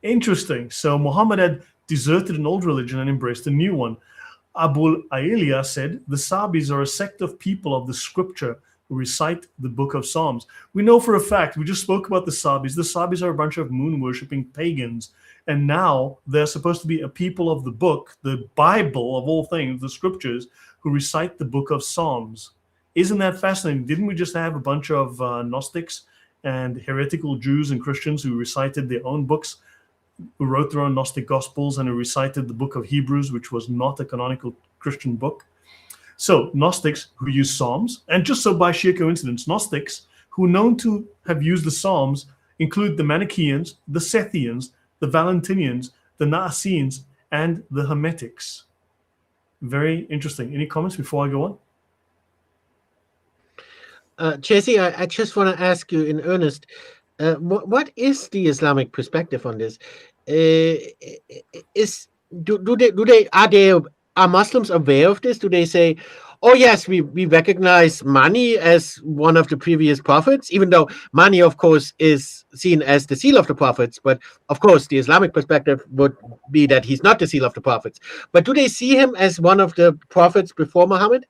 Interesting. So Muhammad had deserted an old religion and embraced a new one. Abul Aelia said, the Sabis are a sect of people of the scripture who recite the book of Psalms. We know for a fact, we just spoke about the Sabis. The Sabis are a bunch of moon-worshipping pagans. And now they're supposed to be a people of the book, the Bible of all things, the scriptures, who recite the book of Psalms. Isn't that fascinating? Didn't we just have a bunch of Gnostics and heretical Jews and Christians who recited their own books, who wrote their own Gnostic Gospels, and who recited the book of Hebrews, which was not a canonical Christian book? So Gnostics who use Psalms, and just so by sheer coincidence, Gnostics who are known to have used the Psalms include the Manichaeans, the Sethians, the Valentinians, the Naasians, and the Hermetics. Very interesting. Any comments before I go on? Jesse, I just want to ask you in earnest, what is the Islamic perspective on this? Are Muslims aware of this? Do they say, oh yes, we recognize money as one of the previous prophets, even though money, of course, is seen as the seal of the prophets, but of course the Islamic perspective would be that he's not the seal of the prophets. But do they see him as one of the prophets before Muhammad?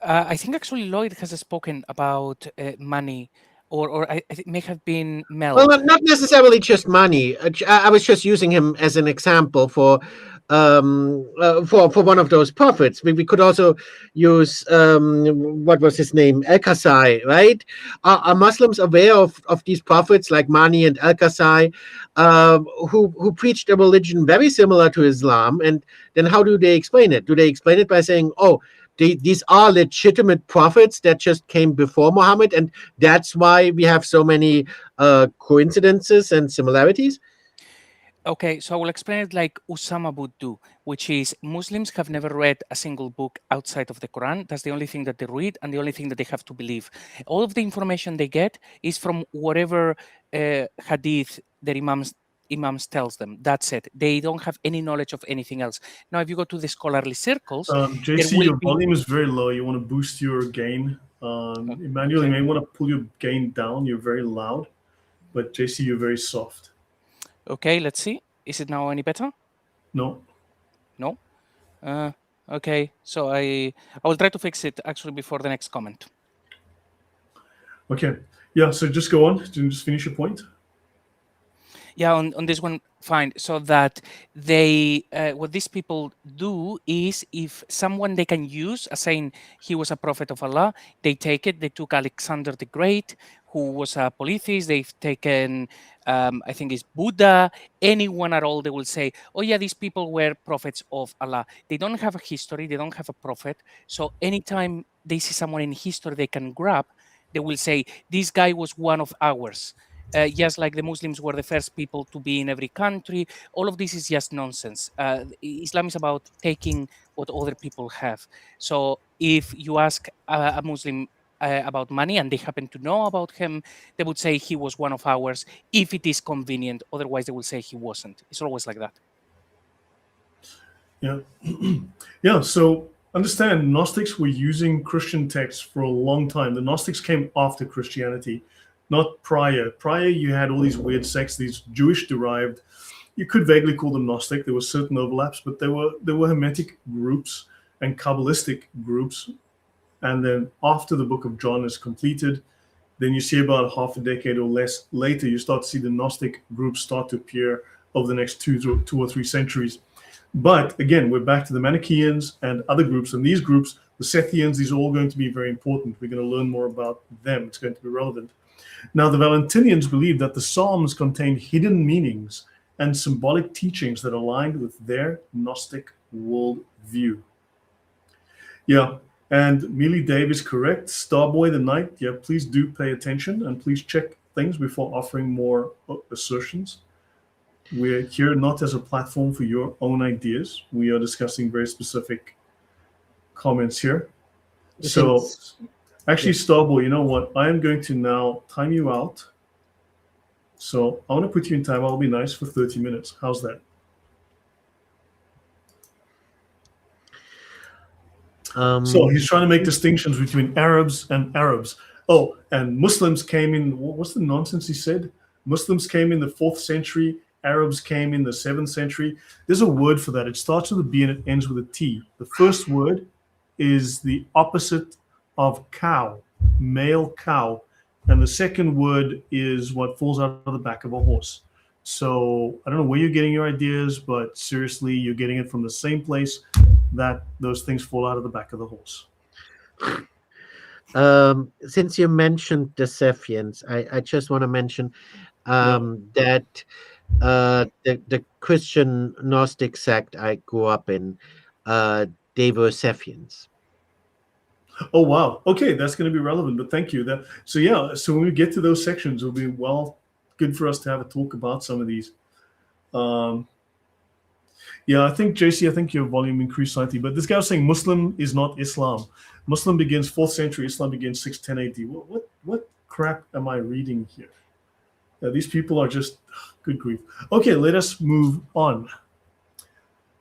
I think actually Lloyd has spoken about money, or I think may have been Mel. Well, not necessarily just money. I was just using him as an example for one of those prophets. We could also use what was his name, Al-Kasai, right? Are Muslims aware of these prophets like Mani and Al-Kasai, who preached a religion very similar to Islam? And then how do they explain it? Do they explain it by saying, oh, these are legitimate prophets that just came before Muhammad, and that's why we have so many coincidences and similarities? Okay, so I will explain it like Usama would do, which is Muslims have never read a single book outside of the Quran. That's the only thing that they read and the only thing that they have to believe. All of the information they get is from whatever hadith their imams tells them. That's it. They don't have any knowledge of anything else. Now, if you go to the scholarly circles, JC, your volume is very low. You want to boost your gain. Emmanuel, you may want to pull your gain down. You're very loud, but JC, you're very soft. Okay, let's see. Is it now any better? No. No. Okay, so I will try to fix it actually before the next comment. Okay. Yeah. So just go on. Just finish your point. Yeah, on this one, fine. So that they, what these people do is, if someone they can use as saying he was a prophet of Allah, they take it. They took Alexander the Great, who was a polytheist. They've taken, I think it's Buddha, anyone at all. They will say, oh yeah, these people were prophets of Allah. They don't have a history. They don't have a prophet. So anytime they see someone in history they can grab, they will say, this guy was one of ours. Just like the Muslims were the first people to be in every country. All of this is just nonsense. Islam is about taking what other people have. So if you ask a Muslim about money and they happen to know about him, they would say he was one of ours if it is convenient. Otherwise, they will say he wasn't. It's always like that. Yeah. Yeah. So understand, Gnostics were using Christian texts for a long time. The Gnostics came after Christianity, not prior. Prior, you had all these weird sects, these Jewish-derived. You could vaguely call them Gnostic. There were certain overlaps, but there were Hermetic groups and Kabbalistic groups. And then after the Book of John is completed, then you see about half a decade or less later, you start to see the Gnostic groups start to appear over the next two or three centuries. But again, we're back to the Manichaeans and other groups. And these groups, the Sethians, these are all going to be very important. We're going to learn more about them. It's going to be relevant. Now, the Valentinians believed that the Psalms contained hidden meanings and symbolic teachings that aligned with their Gnostic worldview. Yeah, and Mealy Dave is correct. Starboy the Knight, yeah, please do pay attention and please check things before offering more assertions. We're here not as a platform for your own ideas. We are discussing very specific comments here. So, actually, Starboy, you know what? I am going to now time you out. So I want to put you in time. I'll be nice for 30 minutes. How's that? So he's trying to make distinctions between Arabs and Arabs. Oh, and Muslims came in. What's the nonsense he said? Muslims came in the 4th century. Arabs came in the 7th century. There's a word for that. It starts with a B and it ends with a T. The first word is the opposite of cow, male cow. And the second word is what falls out of the back of a horse. So I don't know where you're getting your ideas, but seriously, you're getting it from the same place that those things fall out of the back of the horse. Since you mentioned the Sephians, I just want to mention that the Christian Gnostic sect I grew up in, they were Sephians. Oh wow! Okay, that's going to be relevant. But thank you. So when we get to those sections, it'll be good for us to have a talk about some of these. Yeah, I think JC, I think your volume increased slightly. But this guy was saying Muslim is not Islam. Muslim begins 4th century. Islam begins 610 AD. What crap am I reading here? Yeah, these people are just good grief. Okay, let us move on.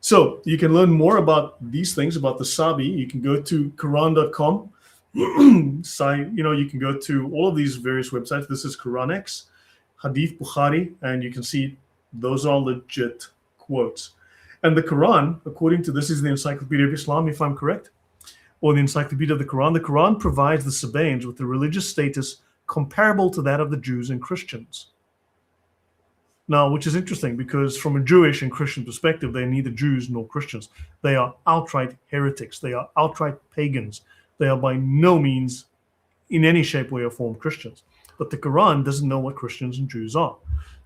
So you can learn more about these things, about the Sabi. You can go to Quran.com. You can go to all of these various websites. This is QuranX, Hadith Bukhari, and you can see those are legit quotes. And the Quran, according to this is the Encyclopedia of Islam, if I'm correct, or the Encyclopedia of the Quran provides the Sabaeans with a religious status comparable to that of the Jews and Christians. Now, which is interesting because from a Jewish and Christian perspective, they're neither Jews nor Christians. They are outright heretics. They are outright pagans. They are by no means in any shape, way, or form Christians. But the Quran doesn't know what Christians and Jews are.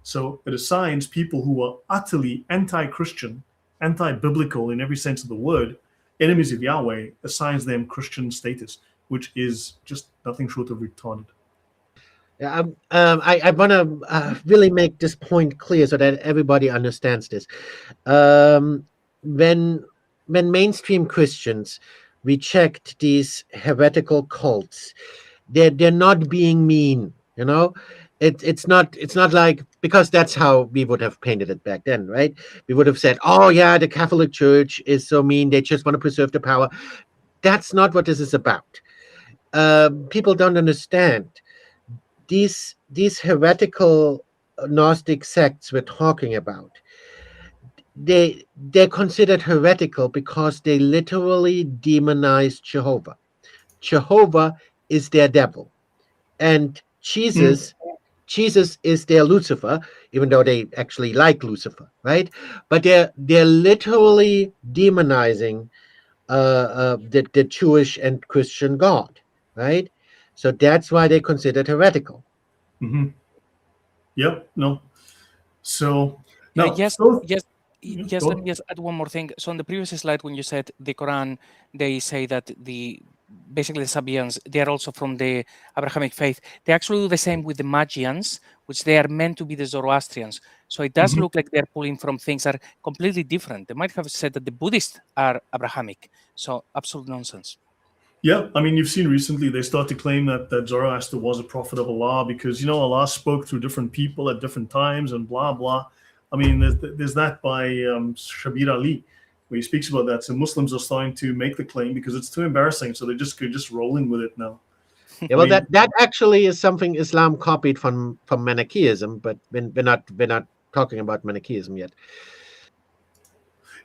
So it assigns people who are utterly anti-Christian, anti-biblical in every sense of the word, enemies of Yahweh, assigns them Christian status, which is just nothing short of retarded. I want to really make this point clear so that everybody understands this. When mainstream Christians reject these heretical cults, they're not being mean. You know, it's not like, because that's how we would have painted it back then, right? We would have said, oh yeah, the Catholic Church is so mean. They just want to preserve the power. That's not what this is about. People don't understand. These heretical Gnostic sects we're talking about, they're considered heretical because they literally demonize Jehovah. Jehovah is their devil, and Jesus is their Lucifer, even though they actually like Lucifer, right? But they're literally demonizing the Jewish and Christian God, right? So that's why they're considered heretical. Mm-hmm. Yep. No. So no. Yes. So, Let me just add one more thing. So on the previous slide, when you said the Quran, they say that basically the Sabians, they are also from the Abrahamic faith. They actually do the same with the Magians, which they are meant to be the Zoroastrians. So it does look like they're pulling from things that are completely different. They might have said that the Buddhists are Abrahamic. So absolute nonsense. Yeah, I mean, you've seen recently they start to claim that Zoroaster was a prophet of Allah because, Allah spoke through different people at different times and blah, blah. I mean, there's that by Shabir Ali, where he speaks about that. So Muslims are starting to make the claim because it's too embarrassing. So they're just rolling with it now. Yeah, well, that actually is something Islam copied from Manichaeism, but we're not talking about Manichaeism yet.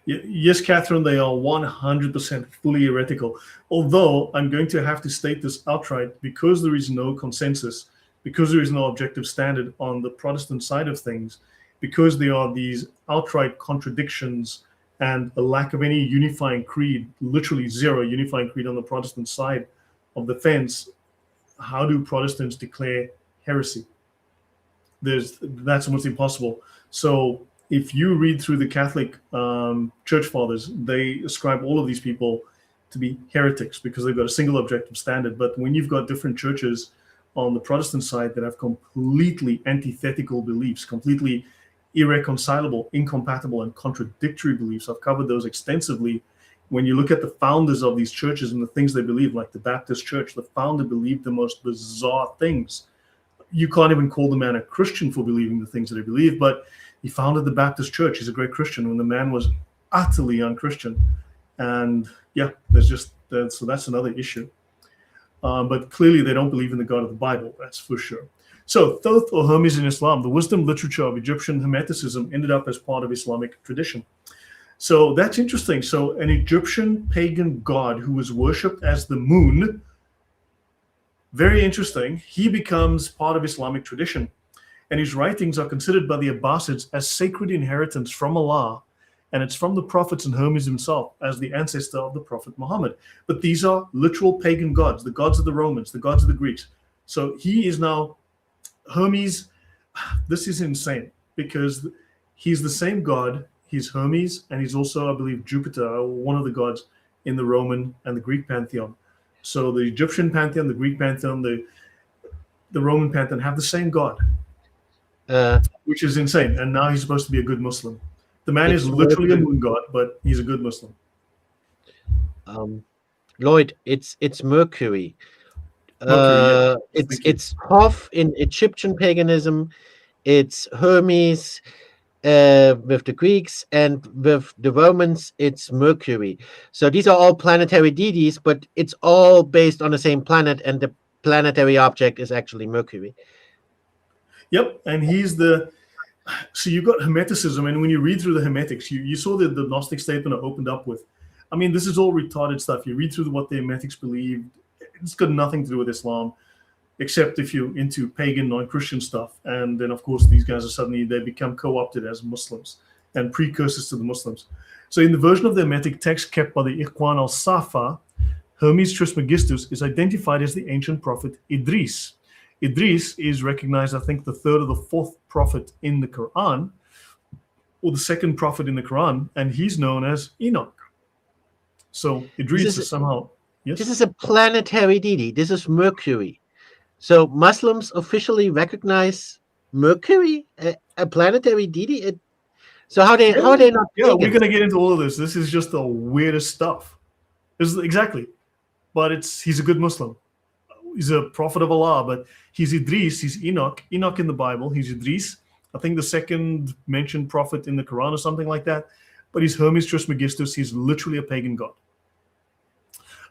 Yes, Catherine, they are 100% fully heretical. Although I'm going to have to state this outright, because there is no consensus, because there is no objective standard on the Protestant side of things, because there are these outright contradictions and a lack of any unifying creed, literally zero unifying creed on the Protestant side of the fence. How do Protestants declare heresy? That's almost impossible. So if you read through the Catholic church fathers, they ascribe all of these people to be heretics because they've got a single objective standard. But when you've got different churches on the Protestant side that have completely antithetical beliefs, completely irreconcilable, incompatible, and contradictory beliefs. I've covered those extensively. When you look at the founders of these churches and the things they believe, like the Baptist Church, the founder believed the most bizarre things. You can't even call the man a Christian for believing the things that he believed, but he founded the Baptist Church. He's a great Christian when the man was utterly unchristian. And yeah, so that's another issue. But clearly they don't believe in the God of the Bible, that's for sure. So Thoth, or Hermes in Islam, the wisdom literature of Egyptian Hermeticism, ended up as part of Islamic tradition. So that's interesting. So an Egyptian pagan god who was worshipped as the moon, very interesting, he becomes part of Islamic tradition. And his writings are considered by the Abbasids as sacred inheritance from Allah. And it's from the prophets and Hermes himself as the ancestor of the Prophet Muhammad. But these are literal pagan gods, the gods of the Romans, the gods of the Greeks. So he is now Hermes. This is insane because he's the same god. He's Hermes, and he's also, I believe, Jupiter, one of the gods in the Roman and the Greek pantheon. So the Egyptian pantheon, the Greek pantheon, the Roman pantheon have the same god, which is insane. And now he's supposed to be a good Muslim. The man is literally a moon god, but he's a good Muslim. Lloyd, it's Mercury. Mercury, yeah. It's Thoth in Egyptian paganism. It's Hermes with the Greeks, and with the Romans, it's Mercury. So these are all planetary deities, but it's all based on the same planet, and the planetary object is actually Mercury. Yep, and he's the. So you've got Hermeticism, and when you read through the Hermetics, you saw that the Gnostic statement I opened up with. I mean, this is all retarded stuff. You read through what the Hermetics believed. It's got nothing to do with Islam, except if you're into pagan, non-Christian stuff. And then, of course, these guys they become co-opted as Muslims and precursors to the Muslims. So in the version of the Hermetic text kept by the Ikhwan al-Safa, Hermes Trismegistus is identified as the ancient prophet Idris. Idris is recognized, I think, the third or the fourth prophet in the Quran, or the second prophet in the Quran, and he's known as Enoch. So Idris is somehow... Yes? This is a planetary deity. This is Mercury. So Muslims officially recognize Mercury, a planetary deity. So how are they not? Yeah, we're gonna get into all of this. This is just the weirdest stuff. Exactly, but he's a good Muslim. He's a prophet of Allah, but he's Idris. He's Enoch. Enoch in the Bible. He's Idris. I think the second mentioned prophet in the Quran or something like that. But he's Hermes Trismegistus. He's literally a pagan god.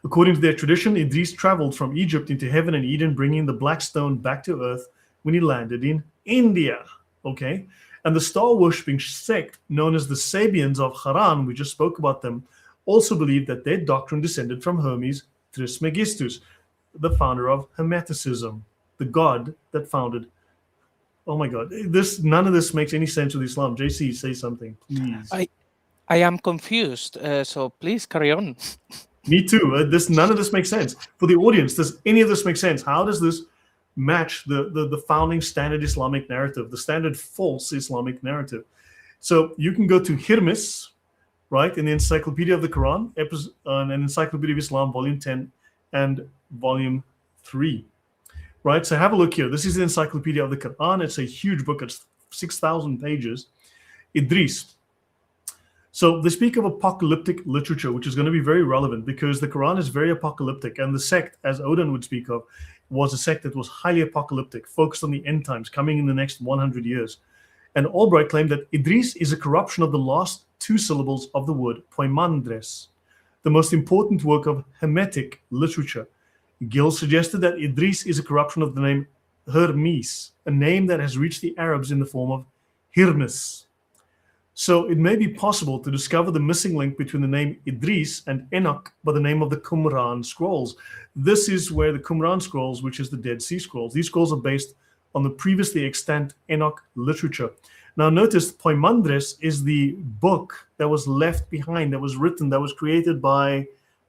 According to their tradition, Idris traveled from Egypt into heaven and Eden, bringing the black stone back to earth when he landed in India. Okay? And the star-worshipping sect known as the Sabians of Haran, we just spoke about them, also believed that their doctrine descended from Hermes Trismegistus, the founder of Hermeticism, the god that founded. Oh my God! None of this makes any sense with Islam. JC, say something, please. I am confused. So please carry on. Me too. None of this makes sense for the audience. Does any of this make sense? How does this match the founding standard Islamic narrative, the standard false Islamic narrative? So you can go to Hermes, right, in the Encyclopedia of the Quran, an Encyclopedia of Islam, Volume 10 and Volume 3, right? So have a look here. This is the Encyclopedia of the Quran. It's a huge book. It's 6,000 pages. Idris. So they speak of apocalyptic literature, which is going to be very relevant because the Quran is very apocalyptic. And the sect, as Odin would speak of, was a sect that was highly apocalyptic, focused on the end times, coming in the next 100 years. And Albright claimed that Idris is a corruption of the last two syllables of the word poimandres, the most important work of Hermetic literature. Gill suggested that Idris is a corruption of the name Hermes, a name that has reached the Arabs in the form of Hermes. So it may be possible to discover the missing link between the name Idris and Enoch by the name of the Qumran scrolls. This is where the Qumran scrolls, which is the Dead Sea Scrolls, these scrolls are based on the previously extant Enoch literature. Now notice Poimandres is the book that was left behind, that was written, that was created by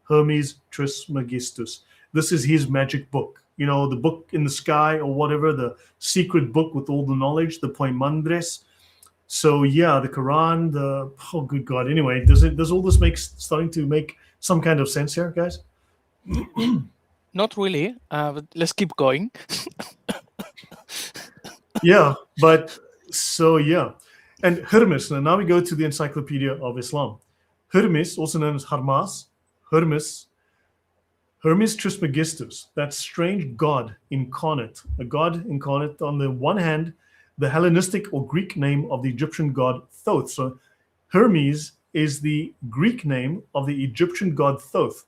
Hermes Trismegistus. This is his magic book. You know, the book in the sky or whatever, the secret book with all the knowledge, the Poimandres. So yeah, the Quran, oh good God. Anyway, does all this starting to make some kind of sense here, guys? Not really, but let's keep going. Yeah, but so yeah. And Hermes, now we go to the Encyclopedia of Islam. Hermes, also known as Hermes, Hermes Trismegistus, that strange god incarnate, a god incarnate on the one hand, the Hellenistic or Greek name of the Egyptian god Thoth. So Hermes is the Greek name of the Egyptian god Thoth.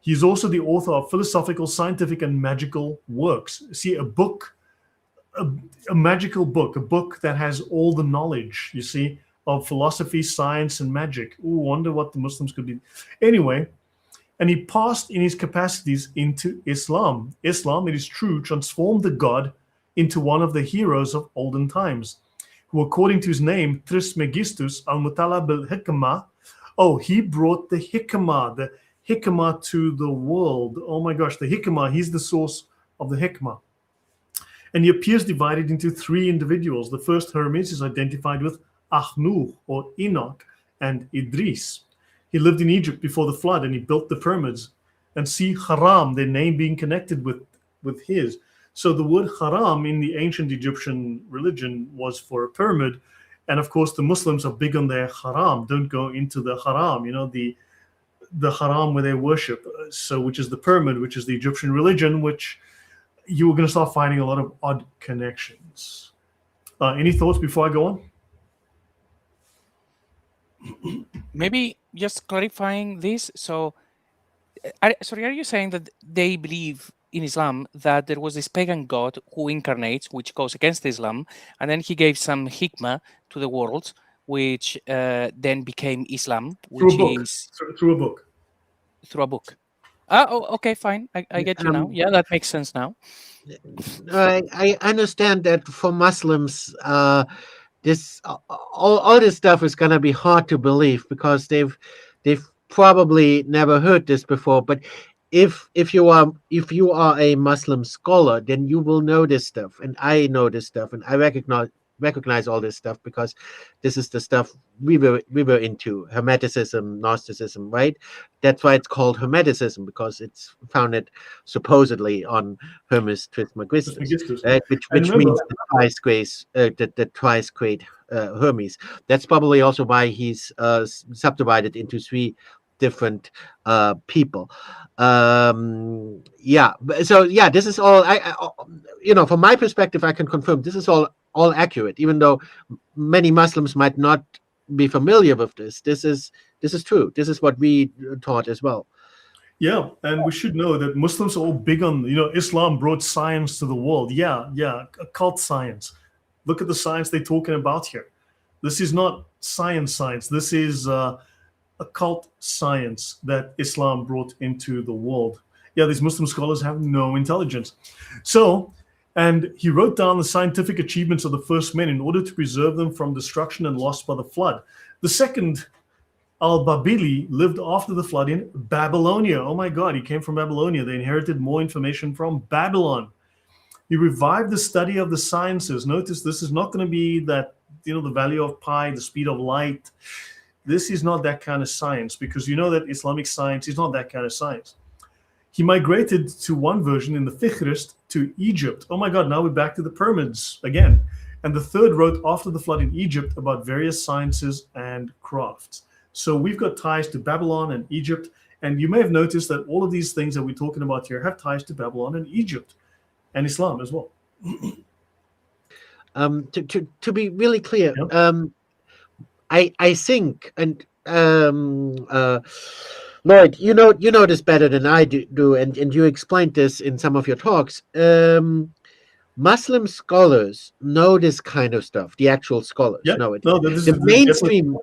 He's also the author of philosophical, scientific, and magical works. See, a book, a magical book, a book that has all the knowledge, you see, of philosophy, science, and magic. Ooh, wonder what the Muslims could be. Anyway, and he passed in his capacities into Islam. Islam, it is true, transformed the god into one of the heroes of olden times, who, according to his name, Trismegistus al-Mutalab al-Hikmah, he brought the hikmah to the world. Oh my gosh, the hikmah, he's the source of the hikmah. And he appears divided into three individuals. The first Hermes is identified with Ahnuh, or Enoch, and Idris. He lived in Egypt before the flood, and he built the pyramids. And see, Haram, their name being connected with his. So the word Haram in the ancient Egyptian religion was for a pyramid. And of course, the Muslims are big on their Haram. Don't go into the Haram, the Haram where they worship. So which is the pyramid, which is the Egyptian religion, which you were going to start finding a lot of odd connections. Any thoughts before I go on? Maybe just clarifying this. So, sorry, are you saying that they believe in Islam that there was this pagan god who incarnates, which goes against Islam, and then he gave some hikmah to the world, which then became Islam, which is through a book. Through a book. Okay, fine. I get you now. Yeah, that makes sense now. I understand that for Muslims, this all this stuff is gonna be hard to believe because they've probably never heard this before. But if you are a Muslim scholar, then you will know this stuff, and I know this stuff, and I recognize all this stuff because this is the stuff we were into: Hermeticism, Gnosticism, right? That's why it's called Hermeticism, because it's founded supposedly on Hermes Trismegistus, which means the twice great Hermes. That's probably also why he's subdivided into three different people. So this is all from my perspective, I can confirm this is all accurate, even though many Muslims might not be familiar with this. This is true. This is what we taught as well. Yeah, and we should know that Muslims are all big on, Islam brought science to the world. Yeah, occult science. Look at the science they're talking about here. This is not science. This is occult science that Islam brought into the world. Yeah, these Muslim scholars have no intelligence. So, and he wrote down the scientific achievements of the first men in order to preserve them from destruction and loss by the flood. The second, Al-Babili, lived after the flood in Babylonia. Oh my God, he came from Babylonia. They inherited more information from Babylon. He revived the study of the sciences. Notice this is not going to be that, the value of pi, the speed of light. This is not that kind of science, because you know that Islamic science is not that kind of science. He migrated to one version in the Fihrist to Egypt. Oh my God, now we're back to the pyramids again. And the third wrote after the flood in Egypt about various sciences and crafts. So we've got ties to Babylon and Egypt. And you may have noticed that all of these things that we're talking about here have ties to Babylon and Egypt and Islam as well. To be really clear, yeah. I think, and Lloyd, you know this better than I do, and you explained this in some of your talks. Muslim scholars know this kind of stuff. The actual scholars know it. The mainstream.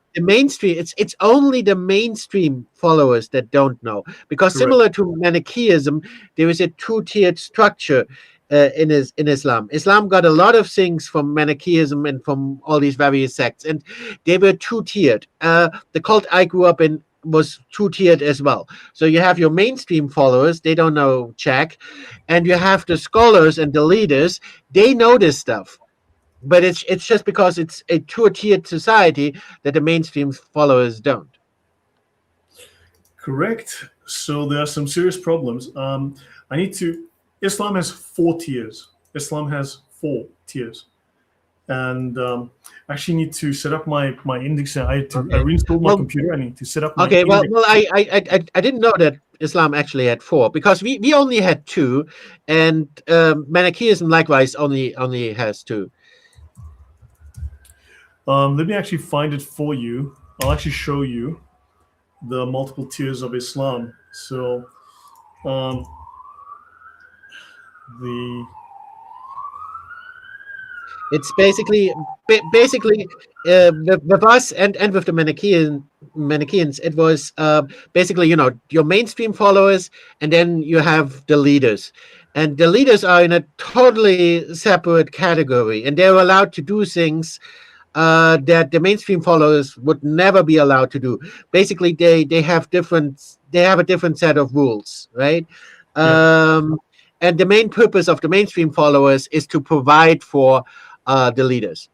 It's only the mainstream followers that don't know, because similar to Manichaeism, there is a two-tiered structure in Islam. Islam got a lot of things from Manichaeism and from all these various sects, and they were two-tiered. The cult I grew up in was two-tiered as well. So you have your mainstream followers, they don't know Czech, and you have the scholars and the leaders, they know this stuff. But it's just because it's a two-tiered society that the mainstream followers don't. Correct. So there are some serious problems. Islam has 4 tiers. Islam has 4 tiers. And actually need to set up my index. I Okay. reinstalled my Well, computer. I need to set up my Okay, well, index. I didn't know that Islam actually had four, because we only had two, and Manichaeism likewise only has two. Let me actually find it for you. I'll actually show you the multiple tiers of Islam. So um, the It's basically with us and with the Manichaeans, it was basically, your mainstream followers, and then you have the leaders, and the leaders are in a totally separate category, and they're allowed to do things that the mainstream followers would never be allowed to do. Basically, they have a different set of rules, right? yeah. And the main purpose of the mainstream followers is to provide for the leaders.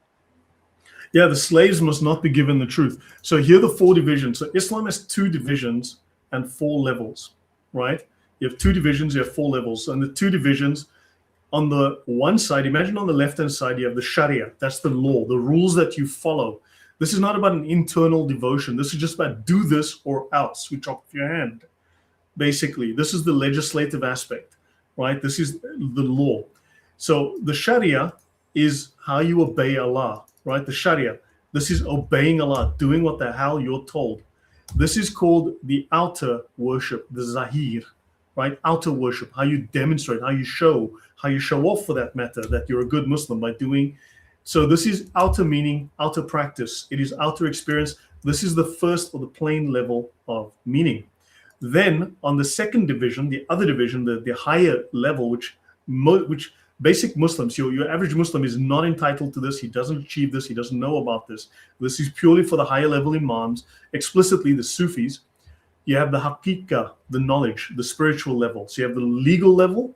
Yeah, the slaves must not be given the truth. So here are the four divisions. So Islam has two divisions and four levels, right? You have two divisions, you have four levels. And the two divisions, on the one side, imagine on the left-hand side, you have the Sharia. That's the law, the rules that you follow. This is not about an internal devotion. This is just about do this or else. Switch off your hand. Basically, this is the legislative aspect, right? This is the law. So the Sharia is how you obey Allah, right? The Sharia, this is obeying Allah, doing what the hell you're told. This is called the outer worship, the Zahir, right? Outer worship, how you demonstrate, how you show off, for that matter, that you're a good Muslim by doing. So this is outer meaning, outer practice. It is outer experience. This is the first or the plain level of meaning. Then on the second division, the other division, the higher level, which basic Muslims, your average Muslim is not entitled to this. He doesn't achieve this. He doesn't know about this. This is purely for the higher level imams, explicitly the Sufis. You have the haqiqah, the knowledge, the spiritual level. So you have the legal level,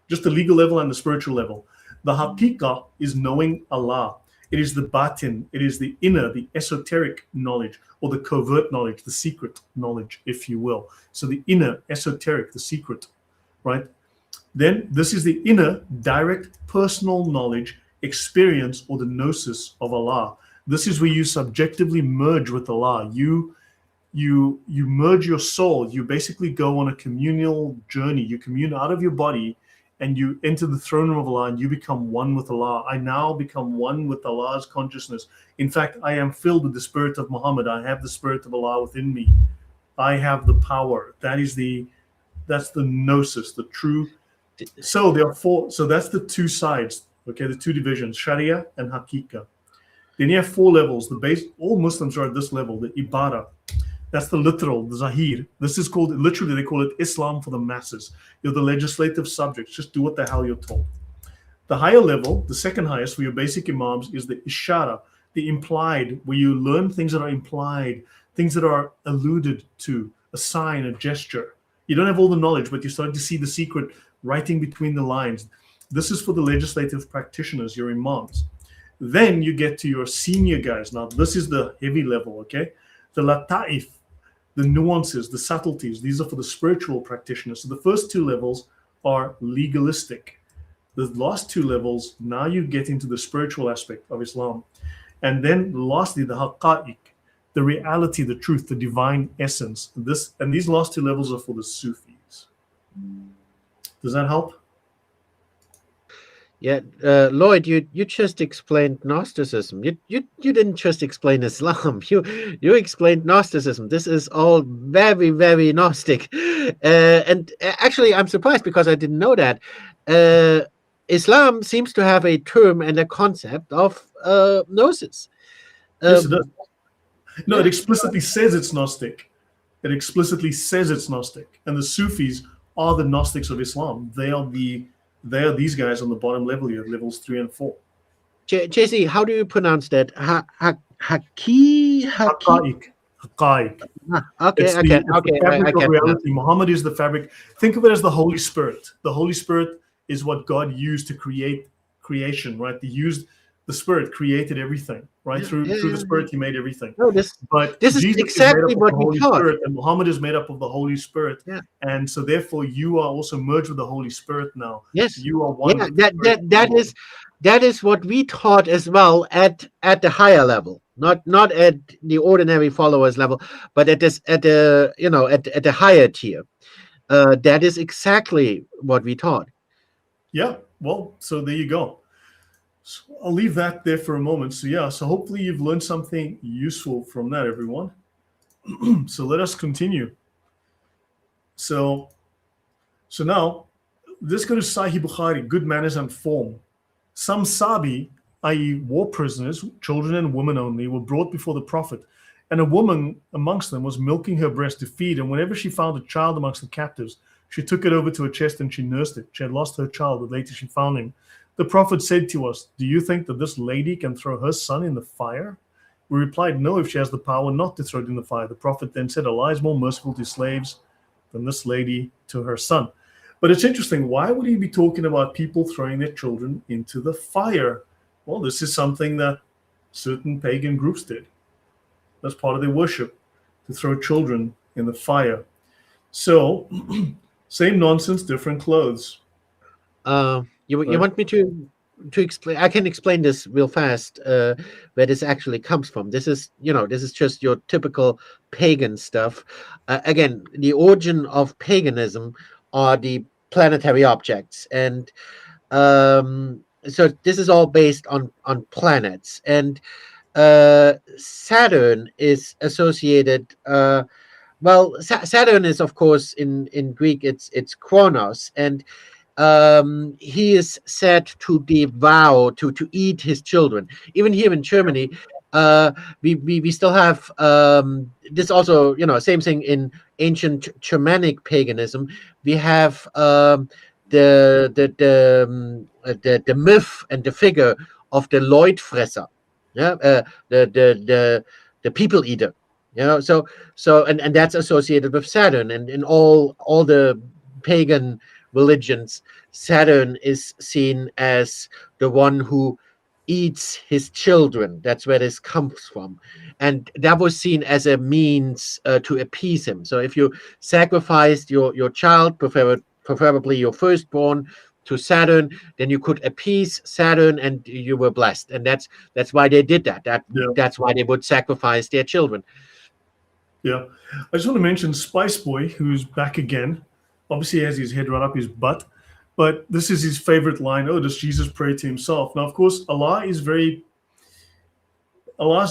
just the legal level, and the spiritual level. The haqiqah is knowing Allah. It is the batin, it is the inner, the esoteric knowledge, or the covert knowledge, the secret knowledge, if you will. So the inner, esoteric, the secret, right? Then this is the inner, direct, personal knowledge, experience, or the gnosis of Allah. This is where you subjectively merge with Allah. You merge your soul. You basically go on a communal journey. You commune out of your body, and you enter the throne room of Allah, and you become one with Allah. I now become one with Allah's consciousness. In fact, I am filled with the spirit of Muhammad. I have the spirit of Allah within me. I have the power. That's the gnosis, the true. So there are four. So that's the two sides. Okay, the two divisions, Sharia and Haqiqah. Then you have four levels. The base. All Muslims are at this level. The Ibadah. That's the literal, the Zahir. This is called, literally, they call it Islam for the masses. You're the legislative subjects. Just do what the hell you're told. The higher level, the second highest for your basic imams, is the Ishara, the implied, where you learn things that are implied, things that are alluded to, a sign, a gesture. You don't have all the knowledge, but you're starting to see the secret writing between the lines. This is for the legislative practitioners, your imams. Then you get to your senior guys. Now, this is the heavy level, okay? The Lata'if, the nuances, the subtleties, these are for the spiritual practitioners. So the first two levels are legalistic. The last two levels, now you get into the spiritual aspect of Islam. And then lastly, the haqa'iq, the reality, the truth, the divine essence. These last two levels are for the Sufis. Does that help? Yeah, Lloyd, you just explained Gnosticism. You didn't just explain Islam. You explained Gnosticism. This is all very, very Gnostic. And actually, I'm surprised because I didn't know that. Islam seems to have a term and a concept of gnosis. Yes, it does. No, yeah. it explicitly says it's Gnostic. It explicitly says it's Gnostic. And the Sufis are the Gnostics of Islam. They are these guys on the bottom level here, levels 3 and 4. JC, how do you pronounce that? Haqa'iq. Okay, It's okay, the fabric of reality. Muhammad is the fabric. Think of it as the Holy Spirit. The Holy Spirit is what God used to create creation, right? The Spirit created everything, right? Through the Spirit, He made everything. No, this is Jesus exactly what we taught. Spirit, and Muhammad is made up of the Holy Spirit. Yeah. And so therefore you are also merged with the Holy Spirit now. Yes. You are one. Yeah, that is what we taught as well at the higher level, not at the ordinary followers level, but at the at the higher tier. That is exactly what we taught. Yeah. Well, so there you go. So I'll leave that there for a moment. So yeah, so hopefully you've learned something useful from that, everyone. So let us continue. So now let's go to Sahih Bukhari, good manners and form. Some Sabi, i.e., war prisoners, children and women only, were brought before the Prophet, and a woman amongst them was milking her breast to feed, and whenever she found a child amongst the captives, she took it over to her chest and she nursed it. She had lost her child, but later she found him. The Prophet said to us, "Do you think that this lady can throw her son in the fire?" We replied, "No, if she has the power not to throw it in the fire." The Prophet then said, "Allah is more merciful to slaves than this lady to her son." But it's interesting. Why would he be talking about people throwing their children into the fire? Well, this is something that certain pagan groups did. That's part of their worship, to throw children in the fire. So, same nonsense, different clothes. You Right. want me to explain? I can explain this real fast. Where this actually comes from. This is this is just your typical pagan stuff. Again, the origin of paganism are the planetary objects, and so this is all based on planets. And Saturn is associated. Well, Saturn is, of course, in Greek it's Kronos, and he is said to devour, to eat his children. Even here in Germany, we still have this also, same thing in ancient Germanic paganism. We have the myth and the figure of the Lloyd fresser, yeah, the people eater. And that's associated with Saturn, and in all the pagan religions, Saturn is seen as the one who eats his children. That's where this comes from. And that was seen as a means to appease him. So if you sacrificed your child, preferably your firstborn, to Saturn, then you could appease Saturn and you were blessed. And that's why they did that. Yeah. That's why they would sacrifice their children. Yeah. I just want to mention Spice Boy, who's back again. Obviously, he has his head right up his butt. But this is his favorite line. Oh, does Jesus pray to himself? Now, of course, Allah is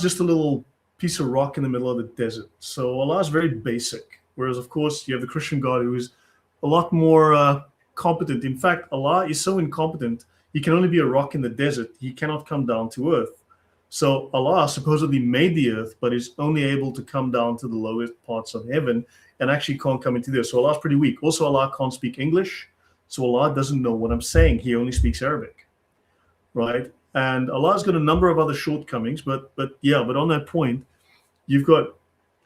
just a little piece of rock in the middle of the desert. So Allah is very basic. Whereas, of course, you have the Christian God who is a lot more competent. In fact, Allah is so incompetent, he can only be a rock in the desert. He cannot come down to earth. So Allah supposedly made the earth, but is only able to come down to the lowest parts of heaven and actually can't come into there. So Allah's pretty weak. Also, Allah can't speak English. So Allah doesn't know what I'm saying. He only speaks Arabic, right? And Allah's got a number of other shortcomings, but on that point, you've got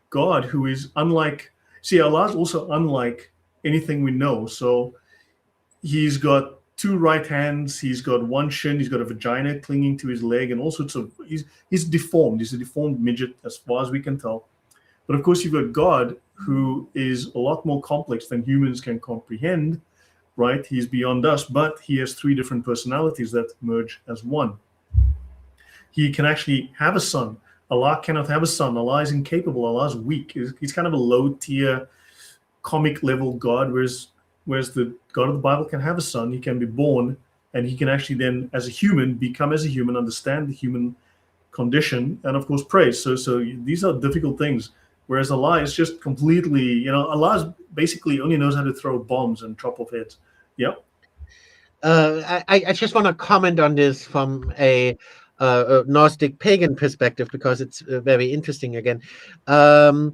God who is unlike. See, Allah's also unlike anything we know. So he's got two right hands. He's got one shin. He's got a vagina clinging to his leg, and all sorts of. He's deformed. He's a deformed midget, as far as we can tell. But of course, you've got God who is a lot more complex than humans can comprehend. Right? He's beyond us, but he has three different personalities that merge as one. He can actually have a son. Allah cannot have a son. Allah is incapable. Allah is weak. He's kind of a low-tier, comic-level God, whereas the God of the Bible can have a son. He can be born, and he can actually then, as a human, become as a human, understand the human condition, and of course pray. So these are difficult things. Whereas Allah is just completely, Allah basically only knows how to throw bombs and chop off heads. Yeah. I just want to comment on this from a Gnostic pagan perspective, because it's very interesting again. So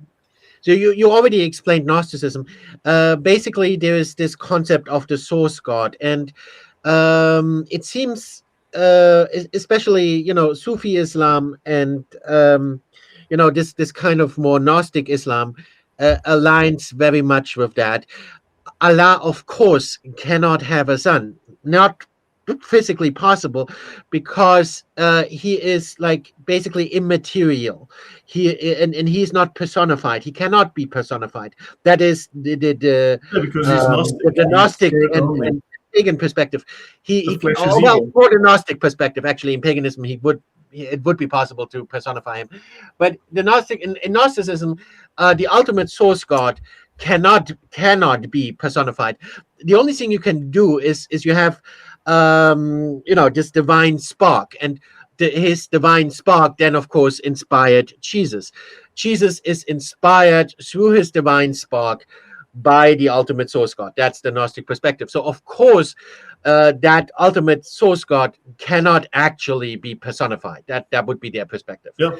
you already explained Gnosticism. Basically, there is this concept of the source God, and it seems, especially Sufi Islam and this kind of more Gnostic Islam aligns very much with that. Allah, of course, cannot have a son, not physically possible, because he is like basically immaterial. And he's not personified. He cannot be personified. That is because he's Gnostic. the Gnostic pagan perspective, The flesh is well, evil. for the Gnostic perspective, actually, in paganism, it would be possible to personify him, but the Gnostic in Gnosticism, the ultimate source God cannot be personified. The only thing you can do is you have this divine spark, and his divine spark then of course inspired Jesus. Jesus is inspired through his divine spark by the ultimate source God. That's the Gnostic perspective. So of course, that ultimate source God cannot actually be personified. That would be their perspective. Yeah,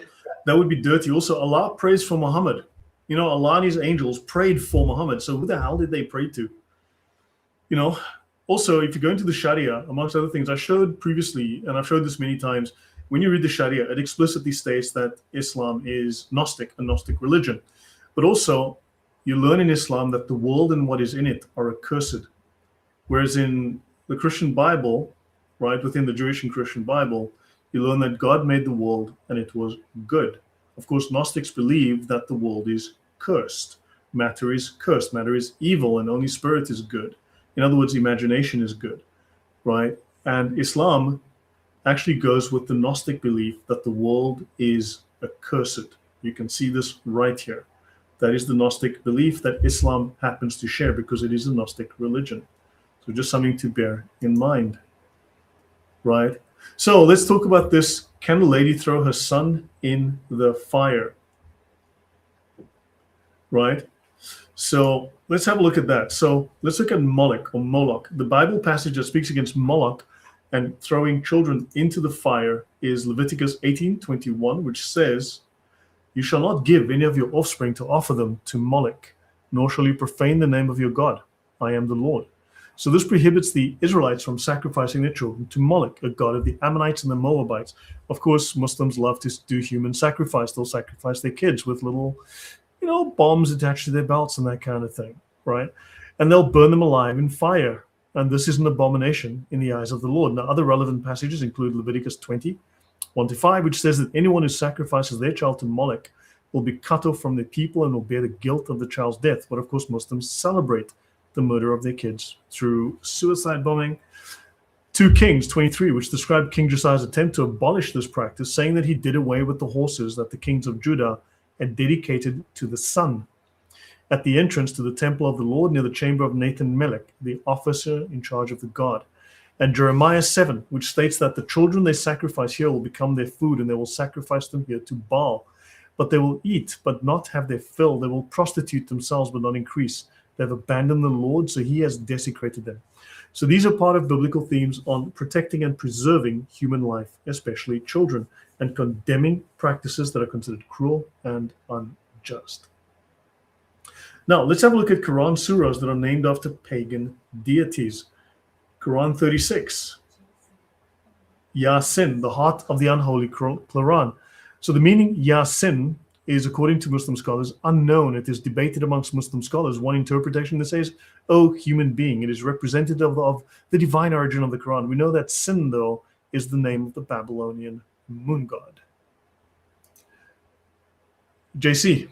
that would be dirty. Also, Allah prays for Muhammad. Allah and his angels prayed for Muhammad. So who the hell did they pray to? Also, if you go into the Sharia, amongst other things, I showed previously, and I've showed this many times, when you read the Sharia, it explicitly states that Islam is Gnostic, a Gnostic religion. But also, you learn in Islam that the world and what is in it are accursed. Whereas in the Christian Bible, right, within the Jewish and Christian Bible, you learn that God made the world and it was good. Of course, Gnostics believe that the world is cursed. Matter is cursed. Matter is evil, and only spirit is good. In other words, imagination is good, right? And Islam actually goes with the Gnostic belief that the world is accursed. You can see this right here. That is the Gnostic belief that Islam happens to share because it is a Gnostic religion. So just something to bear in mind, right? So let's talk about this. Can a lady throw her son in the fire? Right? So let's have a look at that. So let's look at Moloch or Moloch. The Bible passage that speaks against Moloch and throwing children into the fire is Leviticus 18:21, which says, "You shall not give any of your offspring to offer them to Moloch, nor shall you profane the name of your God. I am the Lord." So this prohibits the Israelites from sacrificing their children to Moloch, a god of the Ammonites and the Moabites. Of course, Muslims love to do human sacrifice. They'll sacrifice their kids with little, bombs attached to their belts and that kind of thing, right? And they'll burn them alive in fire. And this is an abomination in the eyes of the Lord. Now, other relevant passages include Leviticus 20:1-5, which says that anyone who sacrifices their child to Moloch will be cut off from their people and will bear the guilt of the child's death. But of course, Muslims celebrate the murder of their kids through suicide bombing. 2 Kings 23, which described King Josiah's attempt to abolish this practice, saying that he did away with the horses that the kings of Judah had dedicated to the sun at the entrance to the temple of the Lord near the chamber of Nathan Melech, the officer in charge of the god. And Jeremiah 7, which states that the children they sacrifice here will become their food, and they will sacrifice them here to Baal. But they will eat, but not have their fill. They will prostitute themselves, but not increase. They've abandoned the Lord, so he has desecrated them. So these are part of biblical themes on protecting and preserving human life, especially children, and condemning practices that are considered cruel and unjust. Now, let's have a look at Quran surahs that are named after pagan deities. Quran 36, Yasin, the heart of the unholy Quran. So the meaning Yasin is, according to Muslim scholars, unknown. It is debated amongst Muslim scholars. One interpretation that says, "Oh, human being." It is representative of the divine origin of the Quran. We know that Sin, though, is the name of the Babylonian moon god. JC.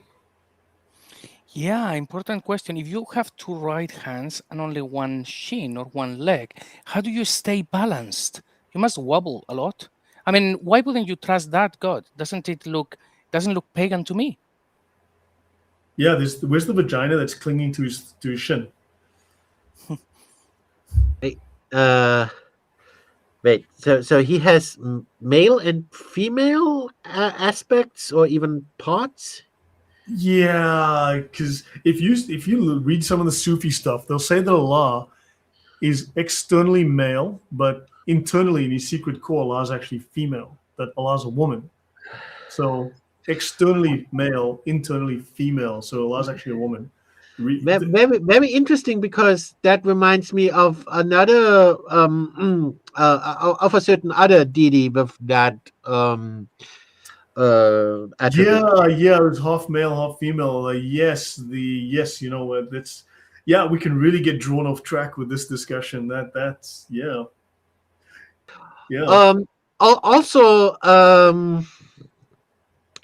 Yeah, important question. If you have two right hands and only one shin or one leg, how do you stay balanced? You must wobble a lot. I mean, why wouldn't you trust that God? Doesn't look pagan to me? Yeah, where's the vagina that's clinging to his shin? Wait, so he has male and female aspects or even parts? Yeah, because if you read some of the Sufi stuff, they'll say that Allah is externally male, but internally in his secret core, Allah is actually female. That Allah is a woman. So externally male, internally female. So Allah is actually a woman. Very, very interesting, because that reminds me of another of a certain other deity with that attribute. Yeah, it's half male, half female. Yes, you know what? That's we can really get drawn off track with this discussion. That's yeah. Also,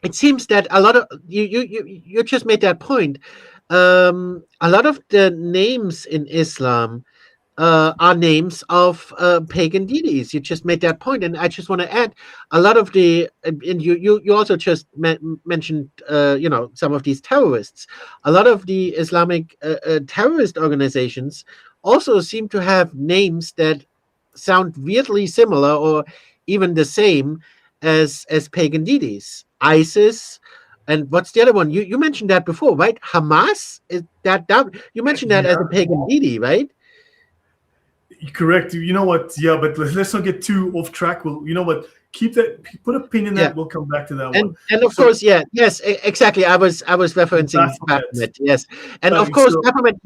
it seems that a lot of you just made that point. A lot of the names in Islam are names of pagan deities. You just made that point, and I just want to add a lot of the. And you also just mentioned some of these terrorists. A lot of the Islamic terrorist organizations also seem to have names that sound weirdly similar or even the same as pagan deities. ISIS. And what's the other one? You mentioned that before, right? Hamas is that you mentioned that as a Yeah, pagan deity, right? correct. You know what? Yeah, but let's not get too off track. Well, you know what? Keep that. Put a pin in Yeah, that. We'll come back to that one. and of So course, yes, exactly. I was referencing Baphomet. Baphomet, yes, and of course, So Baphomet.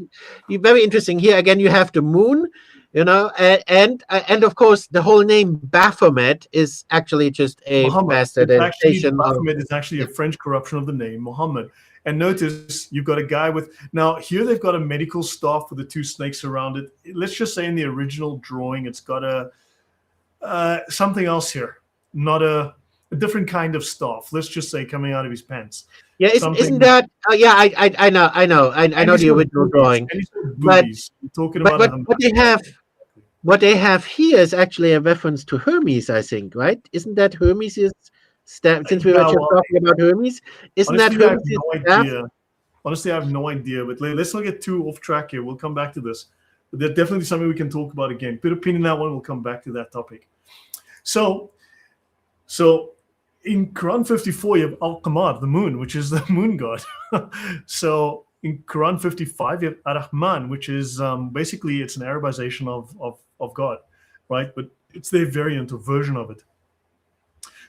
Very interesting. Here again, you have the moon, and of course, the whole name Baphomet is actually just a Muhammad. It's actually the bastardization of. Baphomet is actually a French corruption of the name Muhammad. And notice you've got a guy with now here they've got a medical staff with the two snakes around it. Let's just say in the original drawing, it's got a something else here, not a different kind of staff. Let's just say coming out of his pants. Yeah, isn't Something, that? Yeah, I and know he's the got original boobies. drawing, And he's got but boobies. You're talking but about a what they have. What they have here is actually a reference to Hermes, I think, right? Isn't that Hermes' staff? Since we were yeah. just Well, talking about Hermes, isn't that honestly, I have Hermes' no staff? idea. Honestly, I have no idea. But let's not get too off track here. We'll come back to this. But there's definitely something we can talk about again. Put a pin in that one. We'll come back to that topic. So, so in Quran 54, you have Al-Qamar, the moon, which is the moon god. So in Quran 55, you have Ar-Rahman, which is basically it's an Arabization of God, right? But it's their variant or version of it.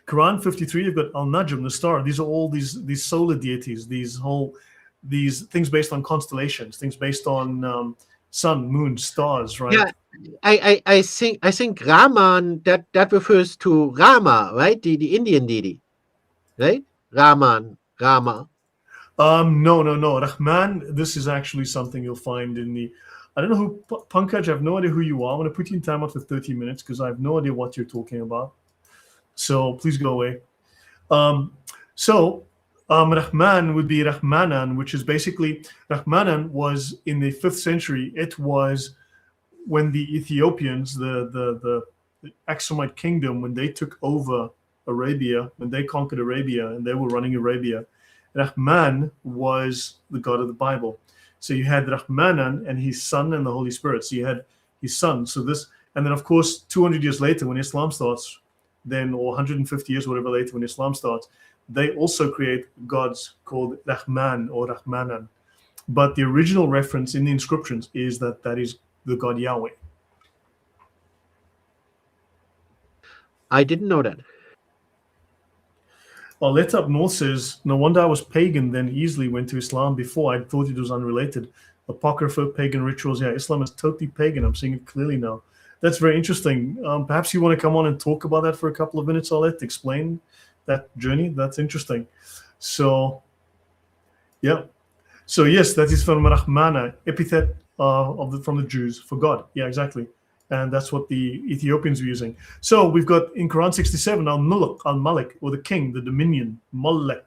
Quran 53, you've got Al-Najm, the star. These are all these solar deities, these things based on constellations, things based on sun, moon, stars, right? Yeah, I think Raman that refers to Rama, right? The Indian deity, right? Rama. No. Rahman, this is actually something you'll find in the. I don't know who Pankaj. I have no idea who you are. I'm going to put you in timeout for 30 minutes because I have no idea what you're talking about. So please go away. Um, so Rahman would be Rahmanan, which is basically Rahmanan was in the 5th century. It was when the Ethiopians, the Aksumite kingdom, when they took over Arabia, when they conquered Arabia and they were running Arabia, Rahman was the God of the Bible. So you had Rahmanan and his son and the Holy Spirit. So you had his son. So this, and then of course, 200 years later, when Islam starts, then or 150 years, whatever later, when Islam starts, they also create gods called Rahman or Rahmanan. But the original reference in the inscriptions is that is the God Yahweh. I didn't know that. Well, Let Up North says, no wonder I was pagan, then easily went to Islam before. I thought it was unrelated. Apocrypha, pagan rituals. Yeah, Islam is totally pagan. I'm seeing it clearly now. That's very interesting. Perhaps you want to come on and talk about that for a couple of minutes, Olet, explain that journey. That's interesting. So, yeah. So, yes, that is from Rahmana, epithet from the Jews for God. Yeah, exactly. And that's what the Ethiopians were using. So we've got in Quran 67, Al-Mulk, Al-Malik, or the king, the dominion, Molek,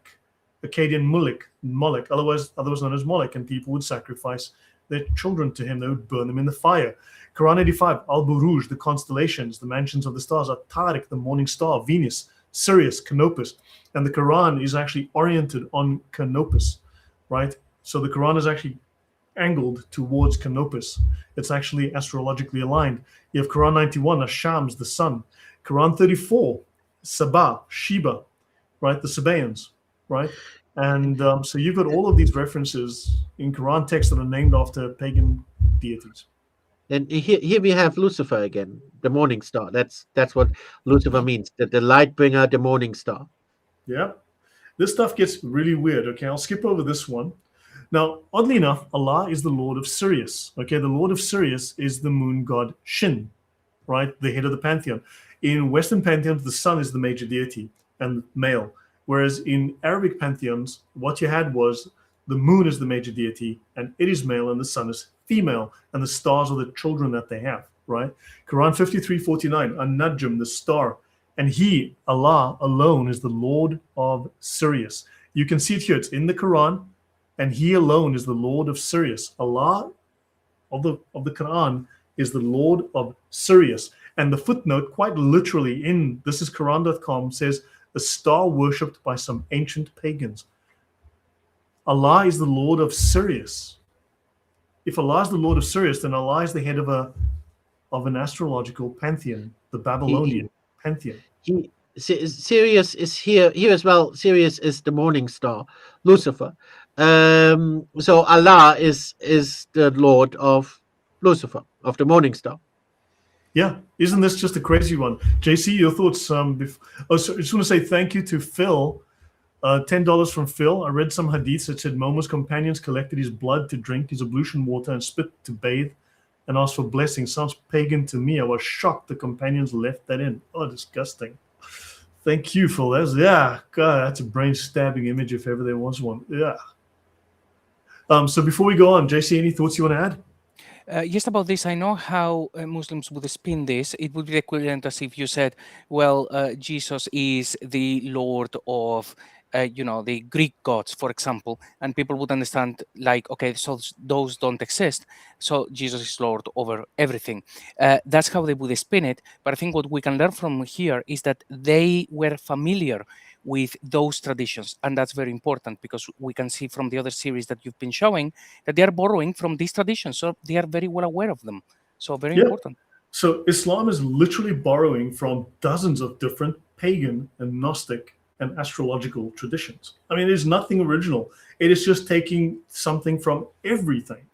Akkadian Mulek, Molek, otherwise known as Molek, and people would sacrifice their children to him. They would burn them in the fire. Quran 85, Al-Buruj, the constellations, the mansions of the stars, At-Tariq, the morning star, Venus, Sirius, Canopus. And the Quran is actually oriented on Canopus, right? So the Quran is actually angled towards Canopus. It's actually astrologically aligned. You have Quran 91, Shams, the sun. Quran 34, Sabah, Sheba, right? The Sabaeans, right? And so you've got all of these references in Quran texts that are named after pagan deities. And here we have Lucifer again, the morning star. That's what Lucifer means, the light bringer, the morning star. Yeah. This stuff gets really weird. Okay, I'll skip over this one. Now, oddly enough, Allah is the Lord of Sirius. Okay, the Lord of Sirius is the moon god Shin, right? The head of the pantheon. In Western pantheons, the sun is the major deity and male. Whereas in Arabic pantheons, what you had was the moon is the major deity and it is male and the sun is female and the stars are the children that they have, right? Quran 53:49, An-Najm, the star. And he, Allah alone, is the Lord of Sirius. You can see it here. It's in the Quran. And he alone is the Lord of Sirius. Allah of the Quran is the Lord of Sirius. And the footnote, quite literally, in this is Quran.com, says a star worshipped by some ancient pagans. Allah is the Lord of Sirius. If Allah is the Lord of Sirius, then Allah is the head of an astrological pantheon, the Babylonian pantheon. Sirius is here as well. Sirius is the morning star, Lucifer. So Allah is the Lord of Lucifer, of the morning star. Yeah, isn't this just a crazy one? JC, your thoughts? So I just want to say thank you to Phil. $10 from Phil. I read some hadiths that said Momo's companions collected his blood to drink, his ablution water, and spit to bathe, and asked for blessing. Sounds pagan to me. I was shocked the companions left that in. Oh, disgusting. Thank you, Phil. God, that's a brain-stabbing image if ever there was one. Yeah. So before we go on, JC, any thoughts you want to add? Just about this, I know how Muslims would spin this. It would be equivalent as if you said, well, Jesus is the Lord of, the Greek gods, for example, and people would understand like, okay, so those don't exist. So Jesus is Lord over everything. That's how they would spin it. But I think what we can learn from here is that they were familiar with those traditions, and that's very important because we can see from the other series that you've been showing that they are borrowing from these traditions, so they are very well aware of them. So very important. So Islam is literally borrowing from dozens of different pagan and Gnostic and astrological traditions. I mean, there's nothing original. It is just taking something from everything.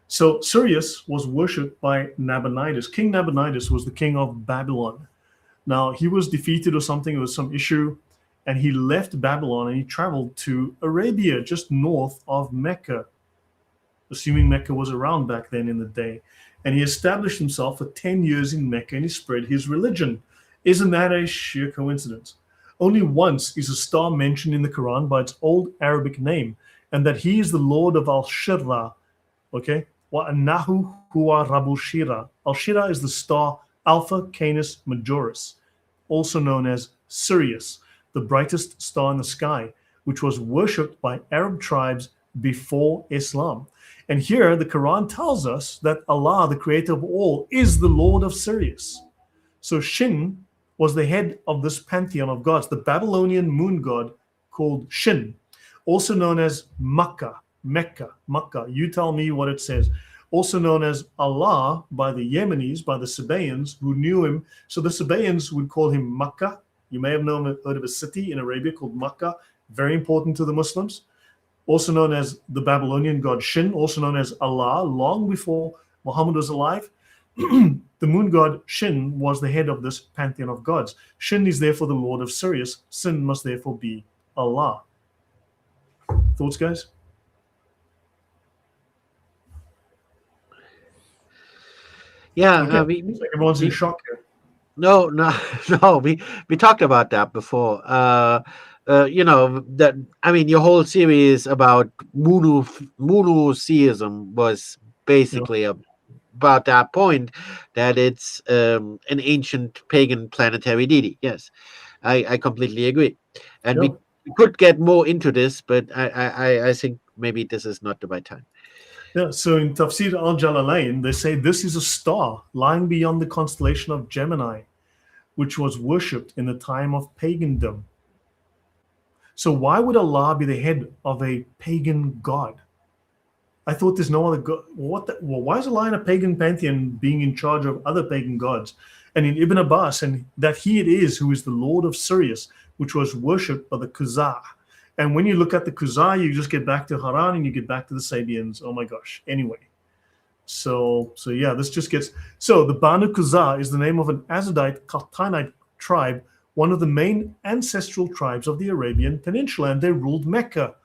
So Sirius was worshipped by Nabonidus. King Nabonidus was the king of Babylon. Now, he was defeated or something. There was some issue. And he left Babylon and he traveled to Arabia, just north of Mecca, assuming Mecca was around back then in the day. And he established himself for 10 years in Mecca and he spread his religion. Isn't that a sheer coincidence? Only once is a star mentioned in the Quran by its old Arabic name, and that he is the Lord of Al-Shirra. Okay? وَأَنَّهُ هُوَ رَبُّ الشِّرَّةِ. Al-Shirra is the star Alpha Canis Majoris, also known as Sirius, the brightest star in the sky, which was worshipped by Arab tribes before Islam. And here the Quran tells us that Allah, the creator of all, is the Lord of Sirius. So Shin was the head of this pantheon of gods, the Babylonian moon god called Shin, also known as Mecca. You tell me what it says. Also known as Allah by the Yemenis, by the Sabaeans who knew him. So the Sabaeans would call him Mecca. You may have heard of a city in Arabia called Mecca, very important to the Muslims. Also known as the Babylonian god Shin, also known as Allah, long before Muhammad was alive. The moon god Shin was the head of this pantheon of gods. Shin is therefore the Lord of Sirius. Sin must therefore be Allah. Thoughts, guys? Yeah, okay. Everyone's in shock here. No. We talked about that before. That your whole series about monotheism was basically about that point, that it's an ancient pagan planetary deity. Yes, I completely agree, and we could get more into this, but I think maybe this is not the right time. Yeah, so in Tafsir al-Jalalain, they say this is a star lying beyond the constellation of Gemini, which was worshipped in the time of pagandom. So why would Allah be the head of a pagan god? I thought there's no other god. Why is Allah in a pagan pantheon being in charge of other pagan gods? And in Ibn Abbas, and that he it is who is the Lord of Sirius, which was worshipped by the Khuzā. And when you look at the Khuzā, you just get back to Haran and you get back to the Sabians. Oh my gosh. Anyway. So yeah, this just gets... So the Banu Khuzā is the name of an Azadite Qahtanite tribe, one of the main ancestral tribes of the Arabian Peninsula, and they ruled Mecca.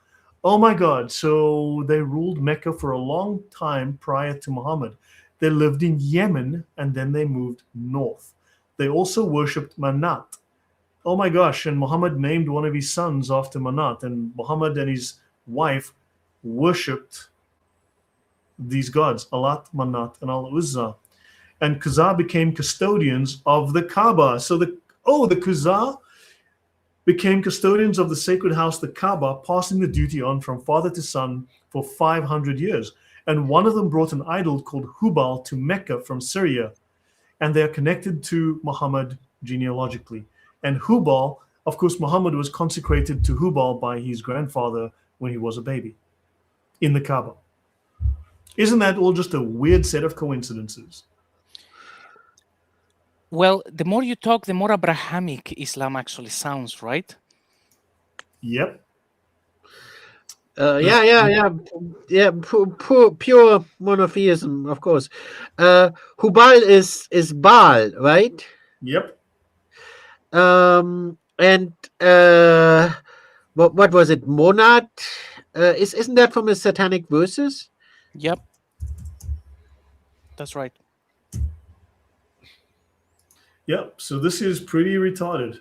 Oh my God. So they ruled Mecca for a long time prior to Muhammad. They lived in Yemen and then they moved north. They also worshipped Manat. Oh my gosh, and Muhammad named one of his sons after Manat, and Muhammad and his wife worshipped these gods, Alat, Manat, and Al-Uzza. And Khuzā became custodians of the Kaaba. So the Khuzā became custodians of the sacred house, the Kaaba, passing the duty on from father to son for 500 years. And one of them brought an idol called Hubal to Mecca from Syria, and they are connected to Muhammad genealogically. And Hubal, of course, Muhammad was consecrated to Hubal by his grandfather when he was a baby in the Kaaba. Isn't that all just a weird set of coincidences? Well, the more you talk, the more Abrahamic Islam actually sounds, right? Yep. Yeah. Pure monotheism, of course. Hubal is Baal, right? Yep. And what was it? Monad? Isn't that from the Satanic Verses? Yep. That's right. Yep. So this is pretty retarded.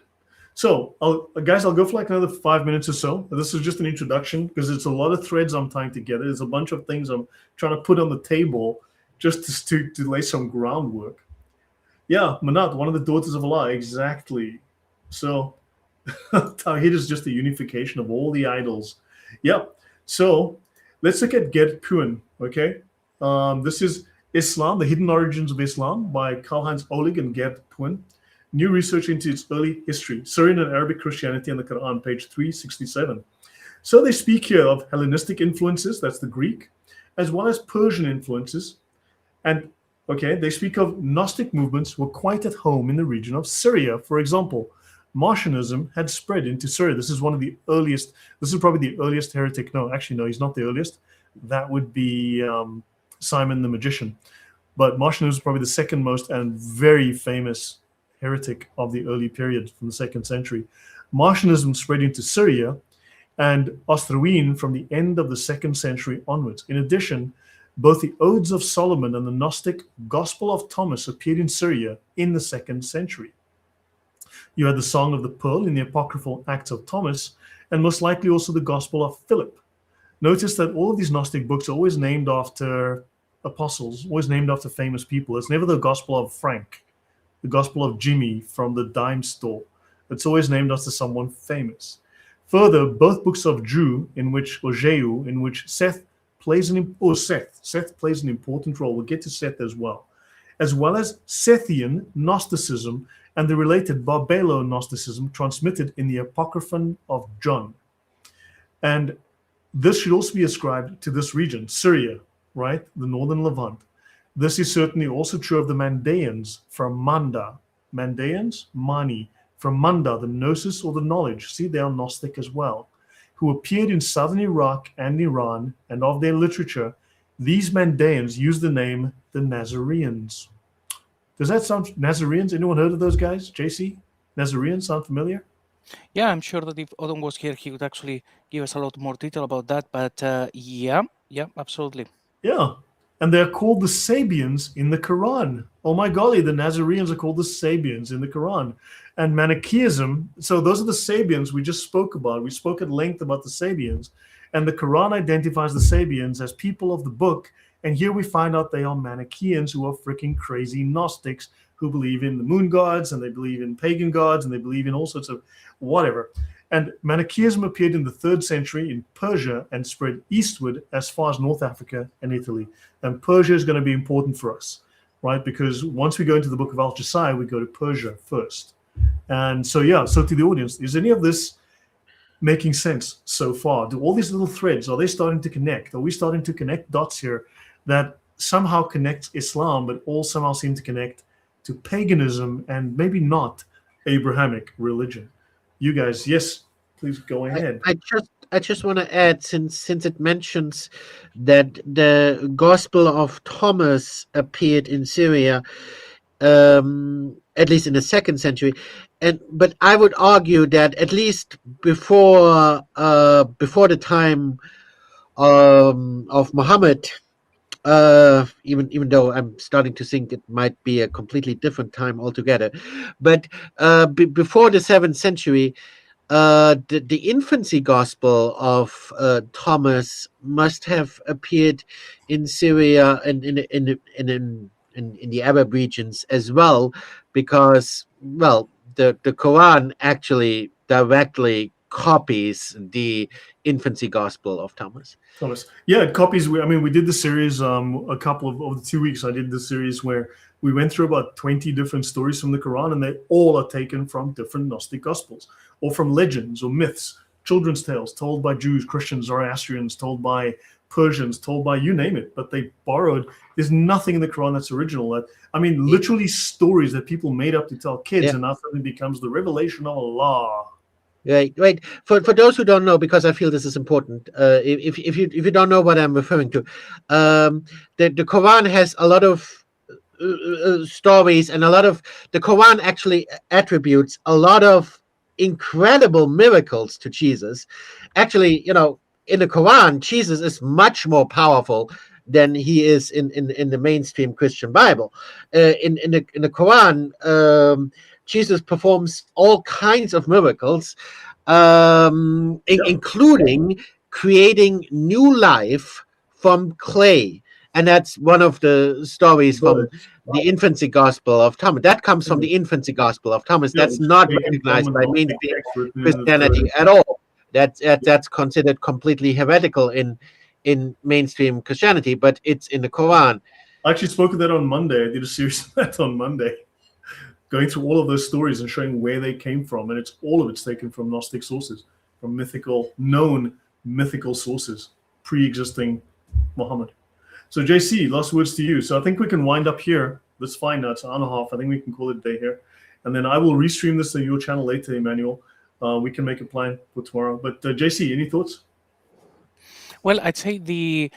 So, guys, I'll go for like another 5 minutes or so. This is just an introduction because it's a lot of threads I'm tying together. There's a bunch of things I'm trying to put on the table just to lay some groundwork. Yeah, Manat, one of the daughters of Allah, exactly. So, Tawhid is just the unification of all the idols. Yep. So, let's look at Gerd Puin, okay? This is Islam, The Hidden Origins of Islam by Karl-Heinz Ohlig and Gerd Puin. New research into its early history, Syrian and Arabic Christianity and the Quran, page 367. So they speak here of Hellenistic influences, that's the Greek, as well as Persian influences. And okay, they speak of Gnostic movements were quite at home in the region of Syria. For example, Marcionism had spread into Syria. This is one of the earliest, this is probably the earliest heretic. No, actually, no, he's not the earliest. That would be Simon the Magician. But Marcionism is probably the second most and very famous heretic of the early period from the 2nd century. Marcionism spread into Syria and Ostroene from the end of the 2nd century onwards. In addition, both the Odes of Solomon and the Gnostic Gospel of Thomas appeared in Syria in the 2nd century. You had the Song of the Pearl in the apocryphal Acts of Thomas, and most likely also the Gospel of Philip. Notice that all of these Gnostic books are always named after apostles, always named after famous people. It's never the Gospel of Frank, the Gospel of Jimmy from the dime store. It's always named after someone famous. Further, both books of Jehu, in which Seth plays Seth plays an important role. We'll get to Seth as well as Sethian Gnosticism and the related Barbelo-Gnosticism transmitted in the Apocryphon of John. And this should also be ascribed to this region, Syria, right? The northern Levant. This is certainly also true of the Mandaeans from Manda. Mandaeans, Mani, from Manda, the gnosis or the knowledge. See, they are Gnostic as well, who appeared in southern Iraq and Iran, and of their literature, these Mandaeans used the name the Nazareans. Does that sound Nazareans? Anyone heard of those guys? JC? Nazareans sound familiar? Yeah, I'm sure that if Odom was here, he would actually give us a lot more detail about that. But yeah, absolutely. Yeah. And they're called the Sabians in the Quran. Oh my golly, the Nazareans are called the Sabians in the Quran. And Manichaeism, so those are the Sabians we just spoke about. We spoke at length about the Sabians. And the Quran identifies the Sabians as people of the book. And here we find out they are Manichaeans who are freaking crazy Gnostics who believe in the moon gods and they believe in pagan gods and they believe in all sorts of whatever. And Manichaeism appeared in the 3rd century in Persia and spread eastward as far as North Africa and Italy. And Persia is going to be important for us, right? Because once we go into the book of Al-Jasiah, we go to Persia first. And so, so to the audience, is any of this making sense so far? Do all these little threads, are they starting to connect? Are we starting to connect dots here that somehow connects Islam, but all somehow seem to connect to paganism and maybe not Abrahamic religion? You guys, yes, please go ahead. I just want to add, since it mentions that the Gospel of Thomas appeared in Syria, at least in the 2nd century, but I would argue that at least before the time of Muhammad, even though I'm starting to think it might be a completely different time altogether, but before the 7th century, the infancy gospel of Thomas must have appeared in Syria and in the Arab regions as well, because the Quran actually directly copies the infancy gospel of Thomas. Yeah, it copies. We did the series a couple of the 2 weeks. I did the series where we went through about 20 different stories from the Quran, and they all are taken from different Gnostic gospels or from legends or myths, children's tales told by Jews, Christians, Zoroastrians, told by Persians, told by you name it. But they borrowed. There's nothing in the Quran that's original. Literally stories that people made up to tell kids, and now suddenly becomes the revelation of Allah. Right. For those who don't know, because I feel this is important, if you don't know what I'm referring to, the Quran has a lot of stories, and the Quran actually attributes a lot of incredible miracles to Jesus. Actually, in the Quran, Jesus is much more powerful than he is in the mainstream Christian Bible. In the Quran, Jesus performs all kinds of miracles, including creating new life from clay. And that's one of the stories from the infancy gospel of Thomas. That comes from the infancy gospel of Thomas. That's not recognized by mainstream Christianity at all. That's considered completely heretical in mainstream Christianity, but it's in the Quran. I actually spoke of that on Monday. I did a series of that on Monday, going through all of those stories and showing where they came from. And all of it's taken from Gnostic sources, from known mythical sources, pre-existing Muhammad. So JC, last words to you. So I think we can wind up here. That's fine now. It's an hour and a half. I think we can call it a day here. And then I will restream this to your channel later, Emmanuel. We can make a plan for tomorrow. But JC, any thoughts? Well, I'd say the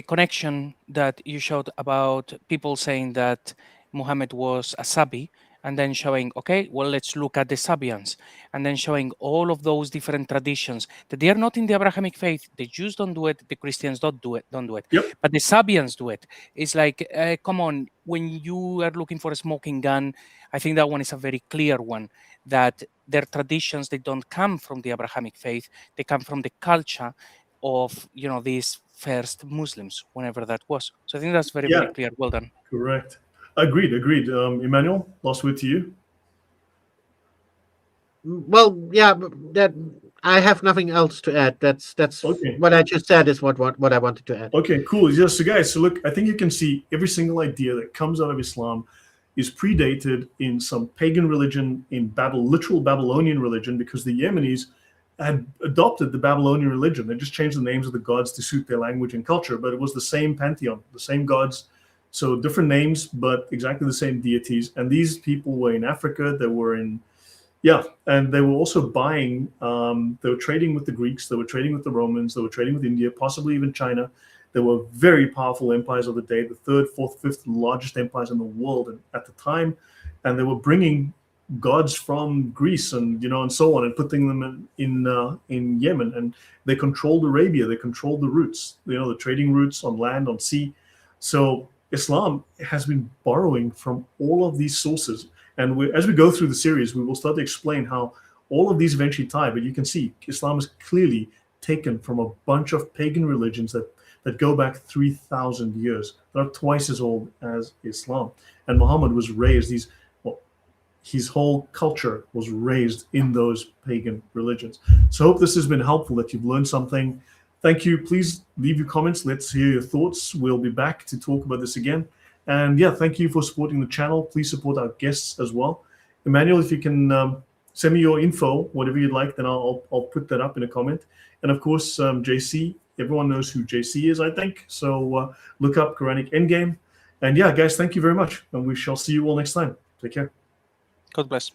connection that you showed about people saying that Muhammad was a Sabi, and then showing, okay, well, let's look at the Sabians, and then showing all of those different traditions that they are not in the Abrahamic faith. The Jews don't do it, the Christians don't do it. Yep. But the Sabians do it. It's like, come on, when you are looking for a smoking gun, I think that one is a very clear one, that their traditions, they don't come from the Abrahamic faith, they come from the culture of these first Muslims, whenever that was. So I think that's very, very clear. Well done. Correct. Agreed. Emmanuel, last word to you. Well, yeah, that I have nothing else to add. That's okay. What I just said is what I wanted to add. Okay, cool. Yeah, so guys, look, I think you can see every single idea that comes out of Islam is predated in some pagan religion, in literal Babylonian religion, because the Yemenis had adopted the Babylonian religion. They just changed the names of the gods to suit their language and culture, but it was the same pantheon, the same gods. So different names, but exactly the same deities. And these people were in Africa. They were and they were also buying. They were trading with the Greeks. They were trading with the Romans. They were trading with India, possibly even China. They were very powerful empires of the day, the third, fourth, fifth largest empires in the world at the time. And they were bringing gods from Greece and so on, and putting them in Yemen. And they controlled Arabia. They controlled the routes, the trading routes on land, on sea. So Islam has been borrowing from all of these sources. And as we go through the series, we will start to explain how all of these eventually tie. But you can see Islam is clearly taken from a bunch of pagan religions that go back 3,000 years. That are twice as old as Islam. And Muhammad was raised, his whole culture was raised in those pagan religions. So I hope this has been helpful, that you've learned something. Thank you. Please leave your comments. Let's hear your thoughts. We'll be back to talk about this again. And thank you for supporting the channel. Please support our guests as well. Emmanuel, if you can send me your info, whatever you'd like, then I'll put that up in a comment. And of course, JC, everyone knows who JC is, I think. So look up Quranic Endgame. And guys, thank you very much. And we shall see you all next time. Take care. God bless.